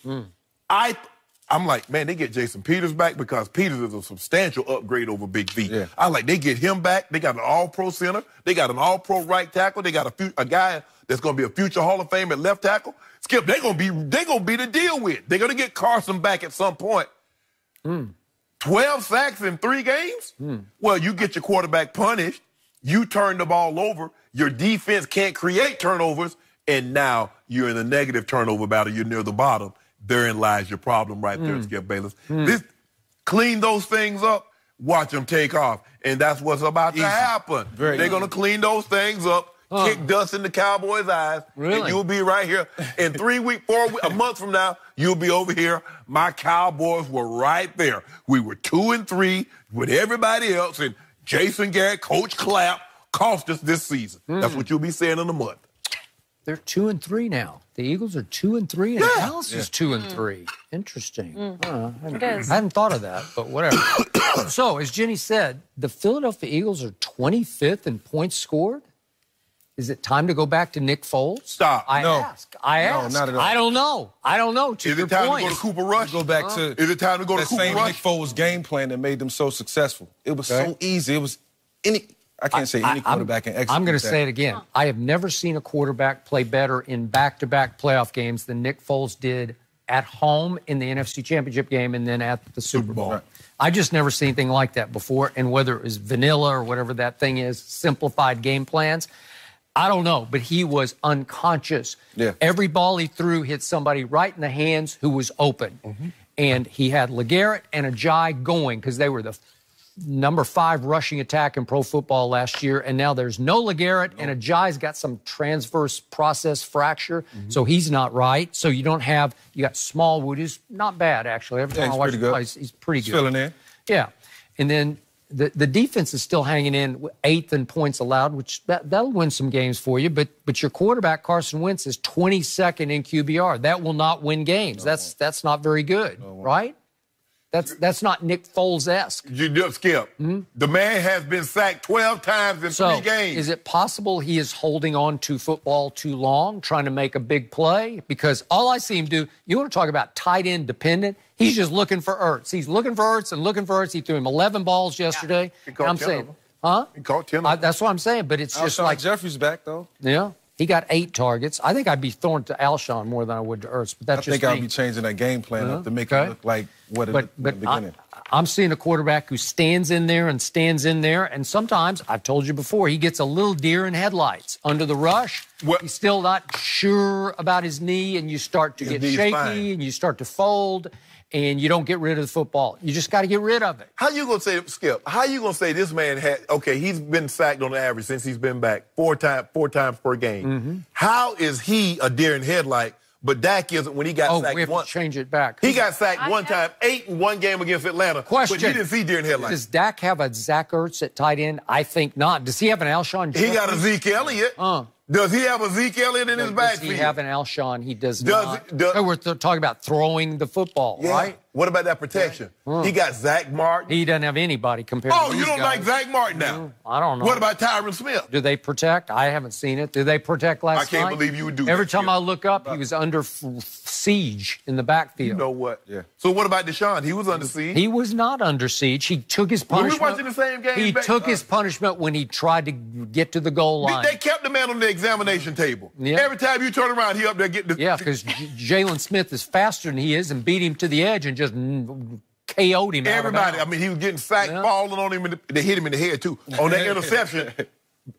I'm like, man, they get Jason Peters back because Peters is a substantial upgrade over Big V. Yeah. I like they get him back. They got an all-pro center. They got an all-pro right tackle. They got a guy that's going to be a future Hall of Fame at left tackle. Skip, they're going to be the deal with. They're going to get Carson back at some point. 12 sacks in 3 games? Well, you get your quarterback punished. You turn the ball over. Your defense can't create turnovers. And now you're in a negative turnover battle. You're near the bottom. Therein lies your problem right there, Skip Bayless. Clean those things up, watch them take off. And that's what's about to happen. They're going to clean those things up, kick dust in the Cowboys' eyes, and you'll be right here. In 3 weeks, 4 weeks, a month from now, you'll be over here. My Cowboys were right there. We were 2-3 with everybody else, and Jason Garrett, Coach Clapp, cost us this season. That's what you'll be saying in a month. They're 2-3 now. The Eagles are 2-3, and Dallas is 2-3. Interesting. It is. I hadn't thought of that, but whatever. So, as Jenny said, the Philadelphia Eagles are 25th in points scored. Is it time to go back to Nick Foles? Stop. I ask. No, not at all. I don't know. To Is it time to go to Cooper Rush? Go back to Is it time to go to that Cooper same Rush? Nick Foles game plan that made them so successful. It was so easy. It was I can't say any quarterback can execute I'm going to that. say it again. I have never seen a quarterback play better in back-to-back playoff games than Nick Foles did at home in the NFC Championship game and then at the Super Bowl. Right. I just never seen anything like that before. And whether it was vanilla or whatever that thing is, simplified game plans, I don't know. But he was unconscious. Yeah. Every ball he threw hit somebody right in the hands who was open. And he had LeGarrette and Ajayi going because they were the number 5 rushing attack in pro football last year, and now there's no LeGarrette, and Ajayi's got some transverse process fracture, so he's not right. So you got Smallwood, who's not bad, actually. Every time I watch him play, he's pretty good. He's filling in. Yeah. And then the defense is still hanging in 8th in points allowed, which that'll win some games for you, but your quarterback, Carson Wentz, is 22nd in QBR. That will not win games. That's not very good, right? That's not Nick Foles-esque. You just Skip. The man has been sacked 12 times in 3 games. Is it possible he is holding on to football too long, trying to make a big play? Because all I see him do, you want to talk about tight end dependent, he's just looking for Ertz. He's looking for Ertz and looking for Ertz. He threw him 11 balls yesterday. He caught 10 of them. He caught 10 of them. That's what I'm saying, but it's just like Jeffrey's back, though. Yeah. He got 8 targets. I think I'd be throwing to Alshon more than I would to Ertz. But that's I think I'll be changing that game plan up to make it look like what it looked in the beginning. I'm seeing a quarterback who stands in there, and sometimes, I've told you before, he gets a little deer in headlights. Under the rush, he's still not sure about his knee, and you start to get shaky, and you start to fold, and you don't get rid of the football. You just got to get rid of it. How you going to say, Skip, how you going to say this man he's been sacked on the average since he's been back 4 times per game. How is he a deer in headlight, but Dak isn't when he got sacked we have to change it back. He got sacked one time, 8 in 1 game against Atlanta, but he didn't see deer in headlights. Does Dak have a Zach Ertz at tight end? I think not. Does he have an Alshon Jeffrey? He got a Zeke Elliott. Does he have a Zeke Elliott in his backfield? Does he have an Alshon? He does not. We're talking about throwing the football, right? What about that protection? He got Zach Martin. He doesn't have anybody compared to these you don't guys. like Zach Martin now? I don't know. What about Tyron Smith? Do they protect? I haven't seen it. Do they protect last night? I can't believe you would do that. Every time I look up, he was under siege in the backfield. You know what? Yeah. So what about Deshaun? He was under siege. He was not under siege. He took his punishment. Were we watching the same game? He took his punishment when he tried to get to the goal line. They kept the man on the examination table. Yeah. Every time you turn around, he up there getting the... Yeah, because Jalen Smith is faster than he is and beat him to the edge and just KO'd him. Everybody. I mean, he was getting sacked, falling on him. They hit him in the head, too. On that interception,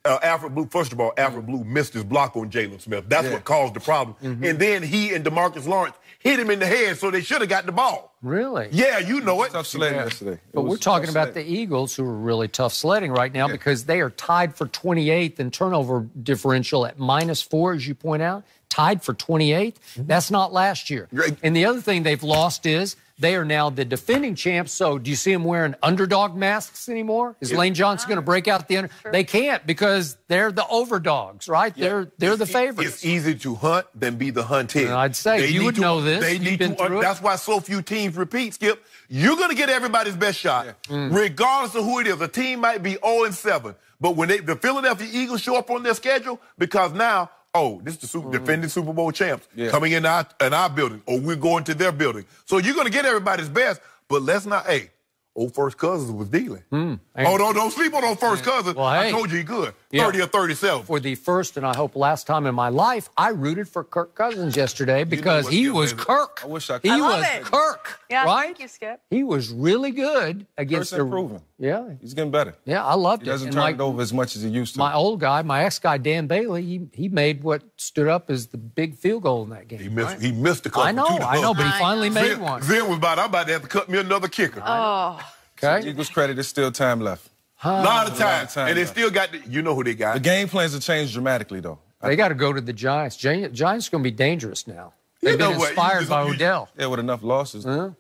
Alfred Blue, first of all, Alfred Blue missed his block on Jalen Smith. That's what caused the problem. And then he and DeMarcus Lawrence hit him in the head, so they should have got the ball. Really? Yeah, you know it. Tough sledding yesterday. But we're talking about the Eagles, who are really tough sledding right now because they are tied for 28th in turnover differential at -4, as you point out. Tied for 28th. That's not last year. And the other thing they've lost is they are now the defending champs. So do you see them wearing underdog masks anymore? Is Lane Johnson going to break out the under? They can't because they're the overdogs, right? They're the favorites. It's easier to hunt than be the hunted. And I'd say you would know this. They need to. That's why so few teams repeat, Skip. You're going to get everybody's best shot, regardless of who it is. A team might be 0-7, but when the Philadelphia Eagles show up on their schedule, because now, this is the defending Super Bowl champs coming in our building, or we're going to their building. So you're going to get everybody's best, but let's not, old First Cousins was dealing. Don't sleep on old First Cousins. Well, I told you he good. 30 or 37. For the first and I hope last time in my life, I rooted for Kirk Cousins yesterday because he was Kirk. I wish I could. He was Kirk, Yeah, right? thank you, Skip. He was really good against Kirk's improving. Yeah. He's getting better. Yeah, I loved He it. doesn't And turn it over as much as he used to. My old guy, my ex-guy, Dan Bailey, he made what stood up as the big field goal in that game. He missed a couple. I know, but he finally made one. Zen was I'm about to have to cut me another kicker. Okay. Eagles credit, there's still time left. A lot of time. And they still got you know who they got. The game plans have changed dramatically, though. They got to go to the Giants. Giants going to be dangerous now. They've been inspired by Odell. Yeah, with enough losses. Huh?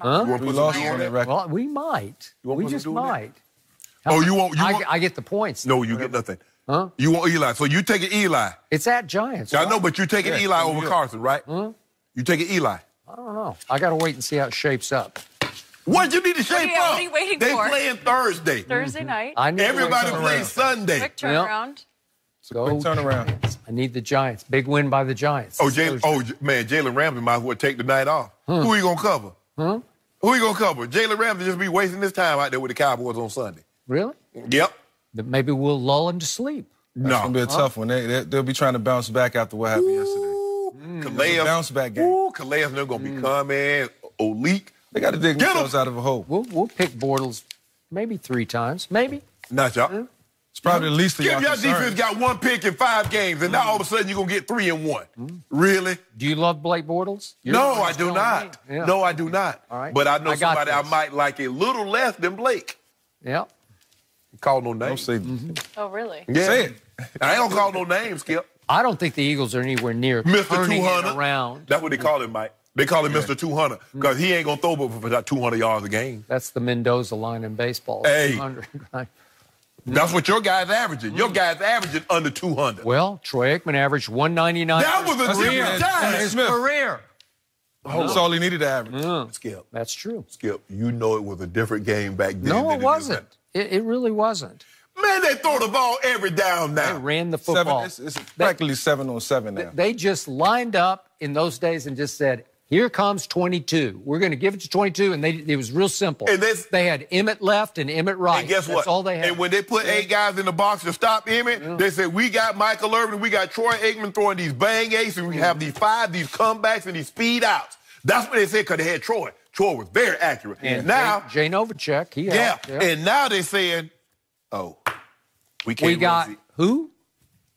We lost on that record. Well, we might. We just might. You want? I get the points. No, you get nothing. Huh? You want Eli. So you taking Eli. It's at Giants. I know, but you're taking Eli over Carson, right? You taking Eli. I don't know. I got to wait and see how it shapes up. What you need to shape up? What are you waiting they for? playing Thursday. Thursday night. Everybody plays Sunday. Quick turnaround. Go turnaround. I need the Giants. Big win by the Giants. Jalen Ramsey might as well take the night off. Who you gonna cover? Who you gonna cover? Jalen Ramsey just be wasting his time out there with the Cowboys on Sunday. Really? Yep. Maybe we'll lull him to sleep. That's gonna be a tough one. They'll be trying to bounce back after what happened yesterday. Calais, bounce back game. Calais, they're gonna be coming. Oblique. They got to dig themselves out of a hole. We'll pick Bortles maybe 3 times. Maybe. Not y'all. It's probably the least of y'all Your concerns. defense got 1 pick in 5 games, and now all of a sudden you're going to get 3 and 1. Really? Do you love Blake Bortles? No, I do not. Yeah. No, I do not. All right. But I know somebody I this. might like a little less than Blake. Yeah. Call no names. Don't say Oh, really? Yeah. Say it. I ain't going to call no names, Skip. I don't think the Eagles are anywhere near Mr. turning 200. it around. That's what they call him, Mike. They call him Mr. 200 because he ain't going to throw for about 200 yards a game. That's the Mendoza line in baseball. Hey. 200, right? That's what your guy's averaging. Your guy's averaging under 200. Well, Troy Aikman averaged 199. That was a different time. His career. That's all he needed to average. Skip. That's true. Skip, you know it was a different game back then. No, than it wasn't. It really wasn't. Man, they throw the ball every down now. They ran the football. It's practically 7-on-7 now. They just lined up in those days and just said, here comes 22. We're going to give it to 22, and it was real simple. And they had Emmett left and Emmett right. And guess what? That's all they had. And when they put 8 guys in the box to stop Emmett, they said, we got Michael Irvin, we got Troy Aikman throwing these bang eights, and we have these comebacks, and these speed outs. That's what they said because they had Troy. Troy was very accurate. And now, Jay Novacek, he helped. yeah. And now they're saying, we can't. We got who?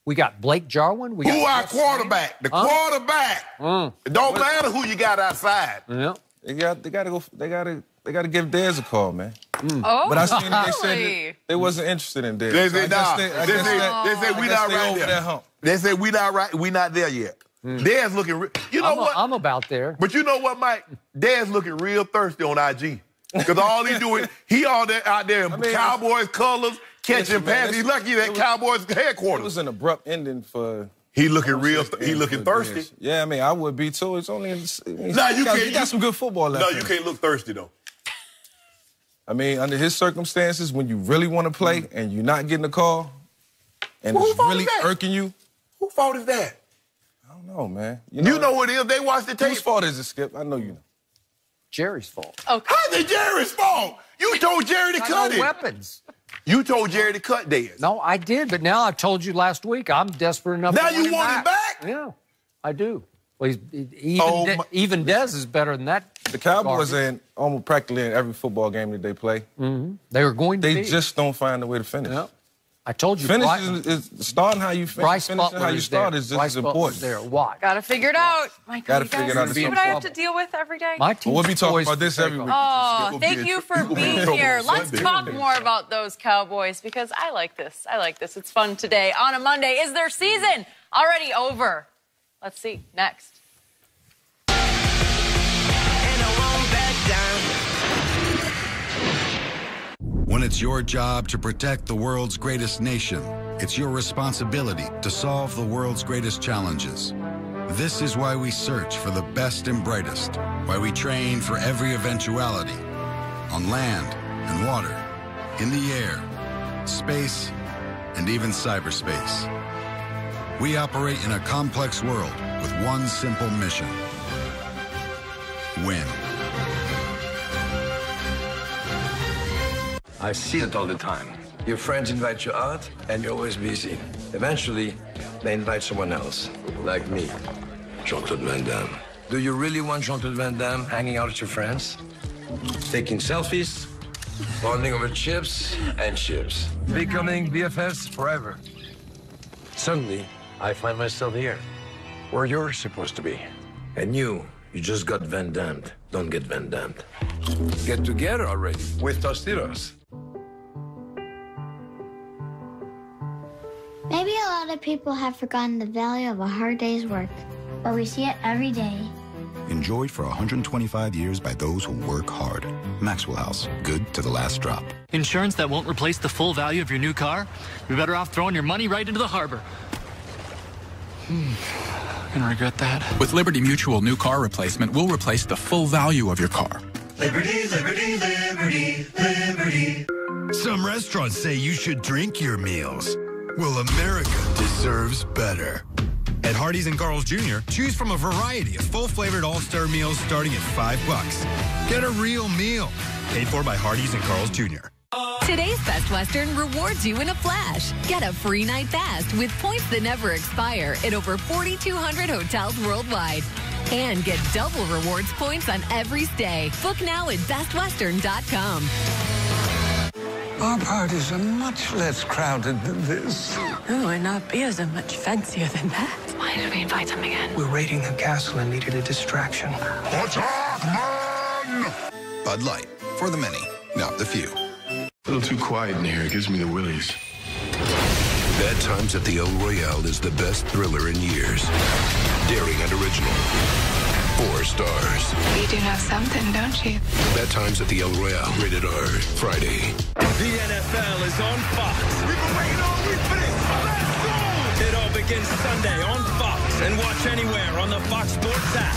We got Blake Jarwin. We got who our quarterback? The quarterback. It don't matter who you got outside. Yeah. They got to go. They got to give Dez a call, man. Oh, but I seen they said they wasn't interested in Dez. They said they said we not right over there. that hump. They said we not right. We not there yet. Dez looking. You know what? I'm about there. But you know what, Mike? Dez looking real thirsty on IG because all he doing, he all there out there in Cowboys colors, catching passes. He's lucky that Cowboys headquarters. It was an abrupt ending for. He looking thirsty. Yeah, I mean, I would be too. It's only. You got some good football left. No, you can't look thirsty though. I mean, under his circumstances, when you really want to play and you're not getting a call, and it's really irking you. Whose fault is that? I don't know, man. You know what it is. They watch the tape. Whose fault is it, Skip? I know you know. Jerry's fault. Okay. How's it Jerry's fault? You told Jerry to cut it. Weapons. You told Jerry to cut theirs. No, I did, but now I told you last week I'm desperate enough. Now to you want him back? Yeah, I do. Well, even Dez is better than that. The Cowboys are in almost practically in every football game that they play. Mm-hmm. They were going to They just don't find a way to finish. Yep. I told you. Finish is starting how you finish. Finishing how you start is just as important. There, watch. Gotta figure it out. Michael, Gotta you guys figure it out. see what I have to deal with every day? My team. We'll be talking about this every week. Oh, thank you for being here. Let's talk more about those Cowboys because I like this. I like this. It's fun today on a Monday. Is their season already over? Let's see. Next. When it's your job to protect the world's greatest nation, it's your responsibility to solve the world's greatest challenges. This is why we search for the best and brightest, why we train for every eventuality, on land and water, in the air, space, and even cyberspace. We operate in a complex world with one simple mission: win. I see it all the time. Your friends invite you out, and you're always busy. Eventually, they invite someone else, like me, Jean-Claude Van Damme. Do you really want Jean-Claude Van Damme hanging out with your friends? Taking selfies, bonding over chips and chips, becoming BFFs forever. Suddenly, I find myself here, where you're supposed to be. And you just got Van Dammed. Don't get Van Dammed. Get together already with Tostitos. Maybe a lot of people have forgotten the value of a hard day's work, but we see it every day. Enjoyed for 125 years by those who work hard. Maxwell House, good to the last drop. Insurance that won't replace the full value of your new car? You're better off throwing your money right into the harbor. Gonna regret that. With Liberty Mutual new car replacement, we'll replace the full value of your car. Liberty, liberty, liberty, liberty. Some restaurants say you should drink your meals. Well, America deserves better. At Hardee's and Carl's Jr., choose from a variety of full-flavored all-star meals starting at $5. Get a real meal. Paid for by Hardee's and Carl's Jr. Today's Best Western rewards you in a flash. Get a free night fast with points that never expire at over 4,200 hotels worldwide. And get double rewards points on every stay. Book now at bestwestern.com. Our parties are much less crowded than this. Oh, and our beers are much fancier than that. Why did we invite them again? We're raiding the castle and needed a distraction. Attack, man! Bud Light, for the many, not the few. A little too quiet in here. It gives me the willies. Bad Times at the El Royale is the best thriller in years. Daring and original. 4 stars. You do know something, don't you? Bad Times at the El Royale. Rated R. Friday. The NFL is on Fox. We've been waiting all week for this. Let's go! It all begins Sunday on Fox. And watch anywhere on the Fox Sports app.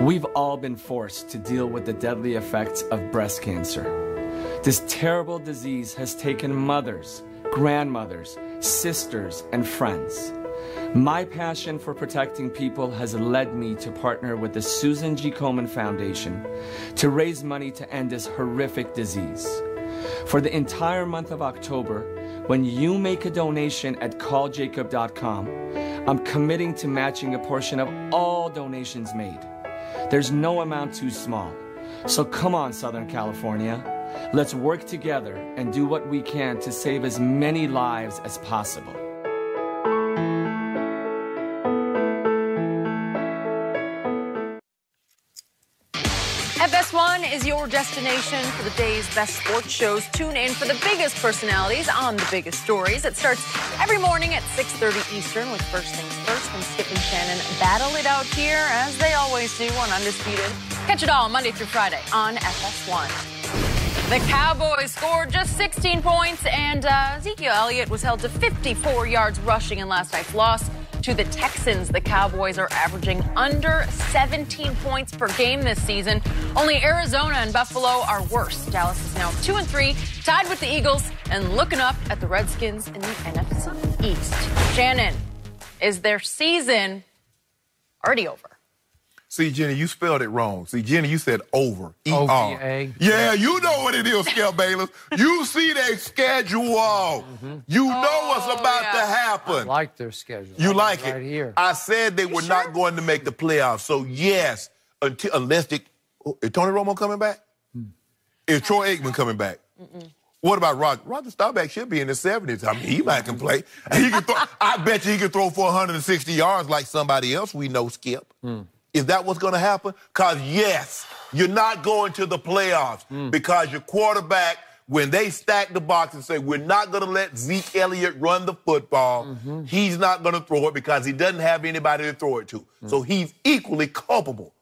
We've all been forced to deal with the deadly effects of breast cancer. This terrible disease has taken mothers, grandmothers, sisters, and friends. My passion for protecting people has led me to partner with the Susan G. Komen Foundation to raise money to end this horrific disease. For the entire month of October, when you make a donation at calljacob.com, I'm committing to matching a portion of all donations made. There's no amount too small. So come on, Southern California. Let's work together and do what we can to save as many lives as possible. FS1 is your destination for the day's best sports shows. Tune in for the biggest personalities on the biggest stories. It starts every morning at 6:30 Eastern with First Things First, when Skip and Shannon battle it out here, as they always do on Undisputed. Catch it all Monday through Friday on FS1. The Cowboys scored just 16 points, and Ezekiel Elliott was held to 54 yards rushing in last night's loss to the Texans. The Cowboys are averaging under 17 points per game this season. Only Arizona and Buffalo are worse. Dallas is now 2-3, tied with the Eagles, and looking up at the Redskins in the NFC East. Shannon, is their season already over? See, Jenny, you spelled it wrong. See, Jenny, you said over. E-R. O-V-A. Yeah, you know what it is, Skip Bayless. You see their schedule. You know what's about to happen. I like their schedule. You like it? Right here. I said they were not going to make the playoffs. So, yes, unless they... Is Tony Romo coming back? Is Troy Aikman coming back? What about Roger? Roger Staubach should be in his 70s. I mean, he might can play. He can throw, I bet you he can throw for 160 yards like somebody else we know, Skip. Is that what's going to happen? Because, yes, you're not going to the playoffs because your quarterback, when they stack the box and say, we're not going to let Zeke Elliott run the football, he's not going to throw it because he doesn't have anybody to throw it to. So he's equally culpable.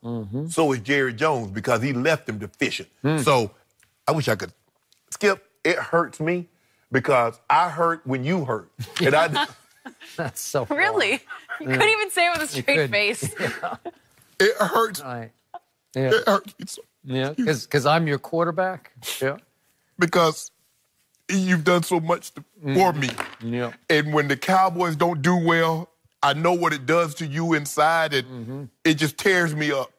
So is Jerry Jones because he left him deficient. So I wish I could. Skip, it hurts me because I hurt when you hurt. And I, That's so funny. Really? You couldn't even say it with a straight face. It hurts. Right. It hurts me so. Yeah, because I'm your quarterback. Yeah. Because you've done so much for me. Yeah. And when the Cowboys don't do well, I know what it does to you inside, and it just tears me up.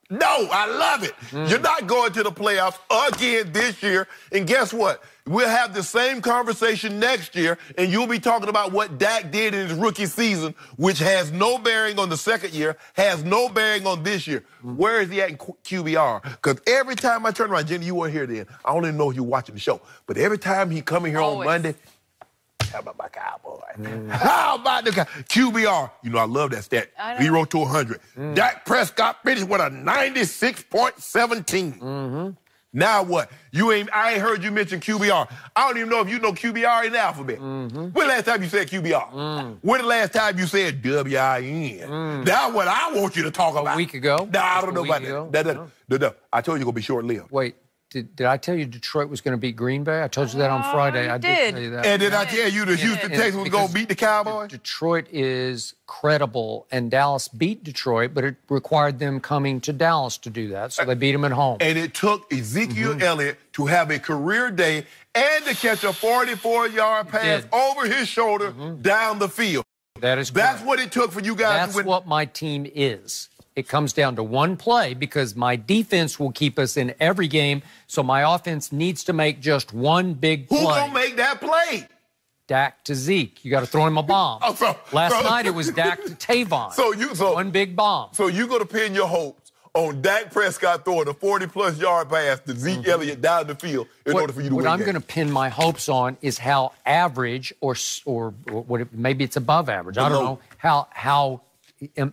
No, I love it. You're not going to the playoffs again this year. And guess what? We'll have the same conversation next year, and you'll be talking about what Dak did in his rookie season, which has no bearing on the second year, has no bearing on this year. Where is he at in QBR? Because every time I turn around, Jenny, you weren't here then. I don't even know if you're watching the show. But every time he come in here on Monday, how about my Cowboy? How about the QBR? You know, I love that stat. 0 to 100. Dak Prescott finished with a 96.17. Now what? I ain't heard you mention QBR. I don't even know if you know QBR in the alphabet. When the last time you said QBR? When the last time you said WIN? That's what I want you to talk about. A week ago? No, I don't know about that. No. I told you it's going to be short-lived. Wait. Did I tell you Detroit was going to beat Green Bay? I told you that on Friday. I did tell you that. And did I tell you the Houston Texans was going to beat the Cowboys? Detroit is credible, and Dallas beat Detroit, but it required them coming to Dallas to do that, so they beat them at home. And it took Ezekiel Elliott to have a career day and to catch a 44-yard pass over his shoulder down the field. That is correct. That's what it took for you guys to win. That's what my team is. It comes down to one play because my defense will keep us in every game, so my offense needs to make just one big play. Who's going to make that play? Dak to Zeke. You got to throw him a bomb. Last night it was Dak to Tavon. One big bomb. So you're going to pin your hopes on Dak Prescott throwing a 40-plus yard pass to Zeke Elliott down the field in order for you to win. What I'm going to pin my hopes on is how average or what maybe it's above average. I don't know how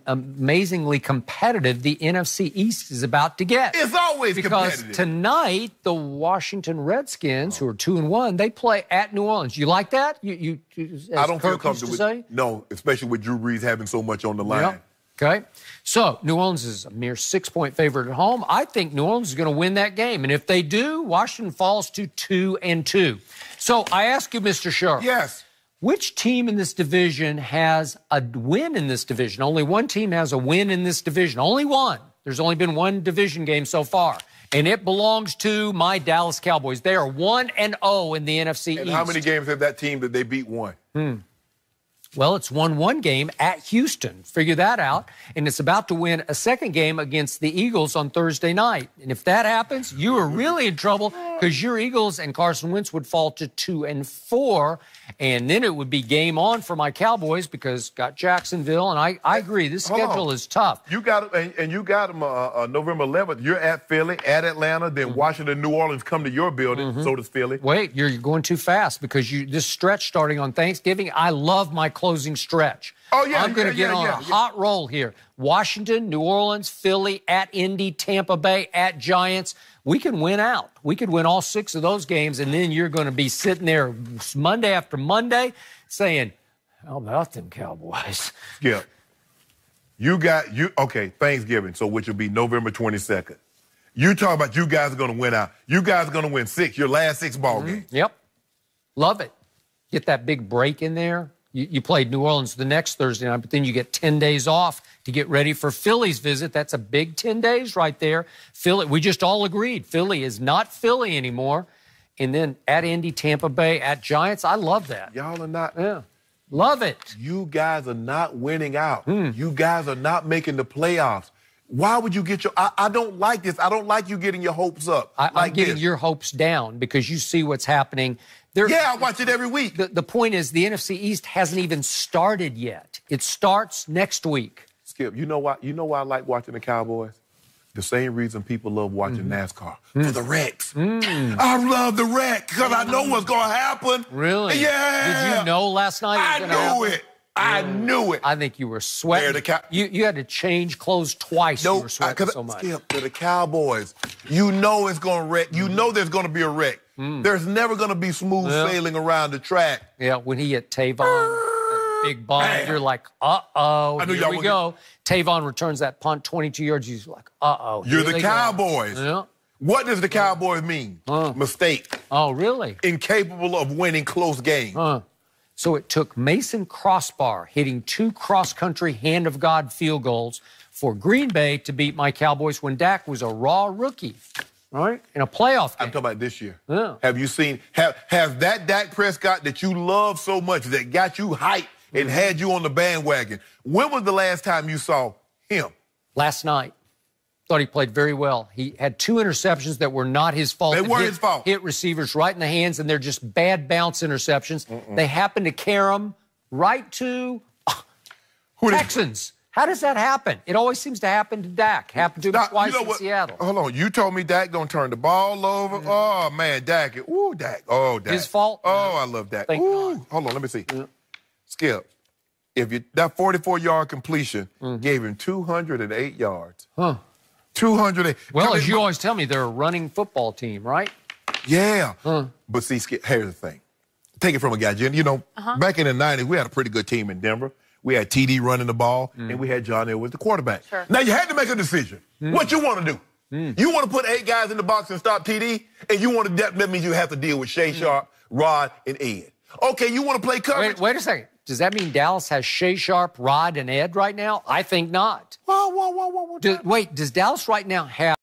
amazingly competitive the NFC East is about to get. It's always competitive. Because tonight, the Washington Redskins, who are 2-1, they play at New Orleans. You like that? I don't feel comfortable with no, especially with Drew Brees having so much on the line. Yep. Okay. So, New Orleans is a mere 6-point favorite at home. I think New Orleans is going to win that game. And if they do, Washington falls to 2-2. So, I ask you, Mr. Sharp. Yes. Which team in this division has a win in this division? Only one team has a win in this division. Only one. There's only been one division game so far. And it belongs to my Dallas Cowboys. They are 1-0 in the NFC East. And how many games have that team that they beat won? Well, it's 1-1 game at Houston. Figure that out. And it's about to win a second game against the Eagles on Thursday night. And if that happens, you are really in trouble because your Eagles and Carson Wentz would fall to 2-4. And then it would be game on for my Cowboys because got Jacksonville. And I agree, this schedule is tough. You got them, and you got them November 11th. You're at Philly, at Atlanta, then Washington, New Orleans come to your building. So does Philly. Wait, you're going too fast because this stretch starting on Thanksgiving, I love my closing stretch. Oh, yeah. I'm going to get on a hot roll here. Washington, New Orleans, Philly, at Indy, Tampa Bay, at Giants. We can win out. We could win all 6 of those games, and then you're going to be sitting there Monday after Monday saying, how about them Cowboys? Yeah. Okay, Thanksgiving, so which will be November 22nd. You talk about you guys are going to win out. You guys are going to win 6, your last 6 ball games. Yep. Love it. Get that big break in there. You played New Orleans the next Thursday night, but then you get 10 days off to get ready for Philly's visit. That's a big 10 days right there. Philly, we just all agreed. Philly is not Philly anymore. And then at Indy, Tampa Bay, at Giants. I love that. Y'all are not. Yeah. Love it. You guys are not winning out. You guys are not making the playoffs. Why would you get your... I don't like this. I don't like you getting your hopes up. I'm getting your hopes down because you see what's happening. I watch it every week. The point is the NFC East hasn't even started yet. It starts next week. Skip, you know why I like watching the Cowboys? The same reason people love watching NASCAR. For the wrecks. I love the wreck because I know what's going to happen. Really? Yeah. Did you know last night? I knew it. I think you were sweating. You had to change clothes twice. You were sweating so much. Skip, to the Cowboys, you know it's going to wreck. You know there's going to be a wreck. There's never going to be smooth sailing around the track. Yeah, when he hit Tavon, big bomb, you're like, uh-oh, here we go. Tavon returns that punt 22 yards. He's like, uh-oh. You're the Cowboys. Yeah. What does the Cowboys mean? Mistake. Oh, really? Incapable of winning close games. So it took Mason Crossbar hitting 2 cross-country hand-of-God field goals for Green Bay to beat my Cowboys when Dak was a raw rookie, right? In a playoff game. I'm talking about this year. Yeah. Have you seen, has that Dak Prescott that you love so much, that got you hyped and had you on the bandwagon, when was the last time you saw him? Last night. Thought he played very well. He had 2 interceptions that were not his fault. They weren't his fault. Hit receivers right in the hands, and they're just bad bounce interceptions. They happen to carry him right to Texans. How does that happen? It always seems to happen to Dak. Happened to him twice in Seattle. Hold on. You told me Dak don't turn the ball over. Oh, man, Dak. Ooh, Dak. Oh, Dak. His fault? Oh, I love Dak. Ooh. Hold on. Let me see. Skip. That 44-yard completion gave him 208 yards. 208. Well, as you always tell me, they're a running football team, right? Yeah. But see, Skip, here's the thing. Take it from a guy, Jen. You know, back in the 90s, we had a pretty good team in Denver. We had TD running the ball, and we had John Elway, the quarterback. Sure. Now, you had to make a decision. What you want to do? You want to put 8 guys in the box and stop TD? And you want to, that means you have to deal with Shea Sharp, Rod, and Ed. Okay, you want to play coverage? Wait a second. Does that mean Dallas has Shea Sharp, Rod, and Ed right now? I think not. Whoa. Wait, does Dallas right now have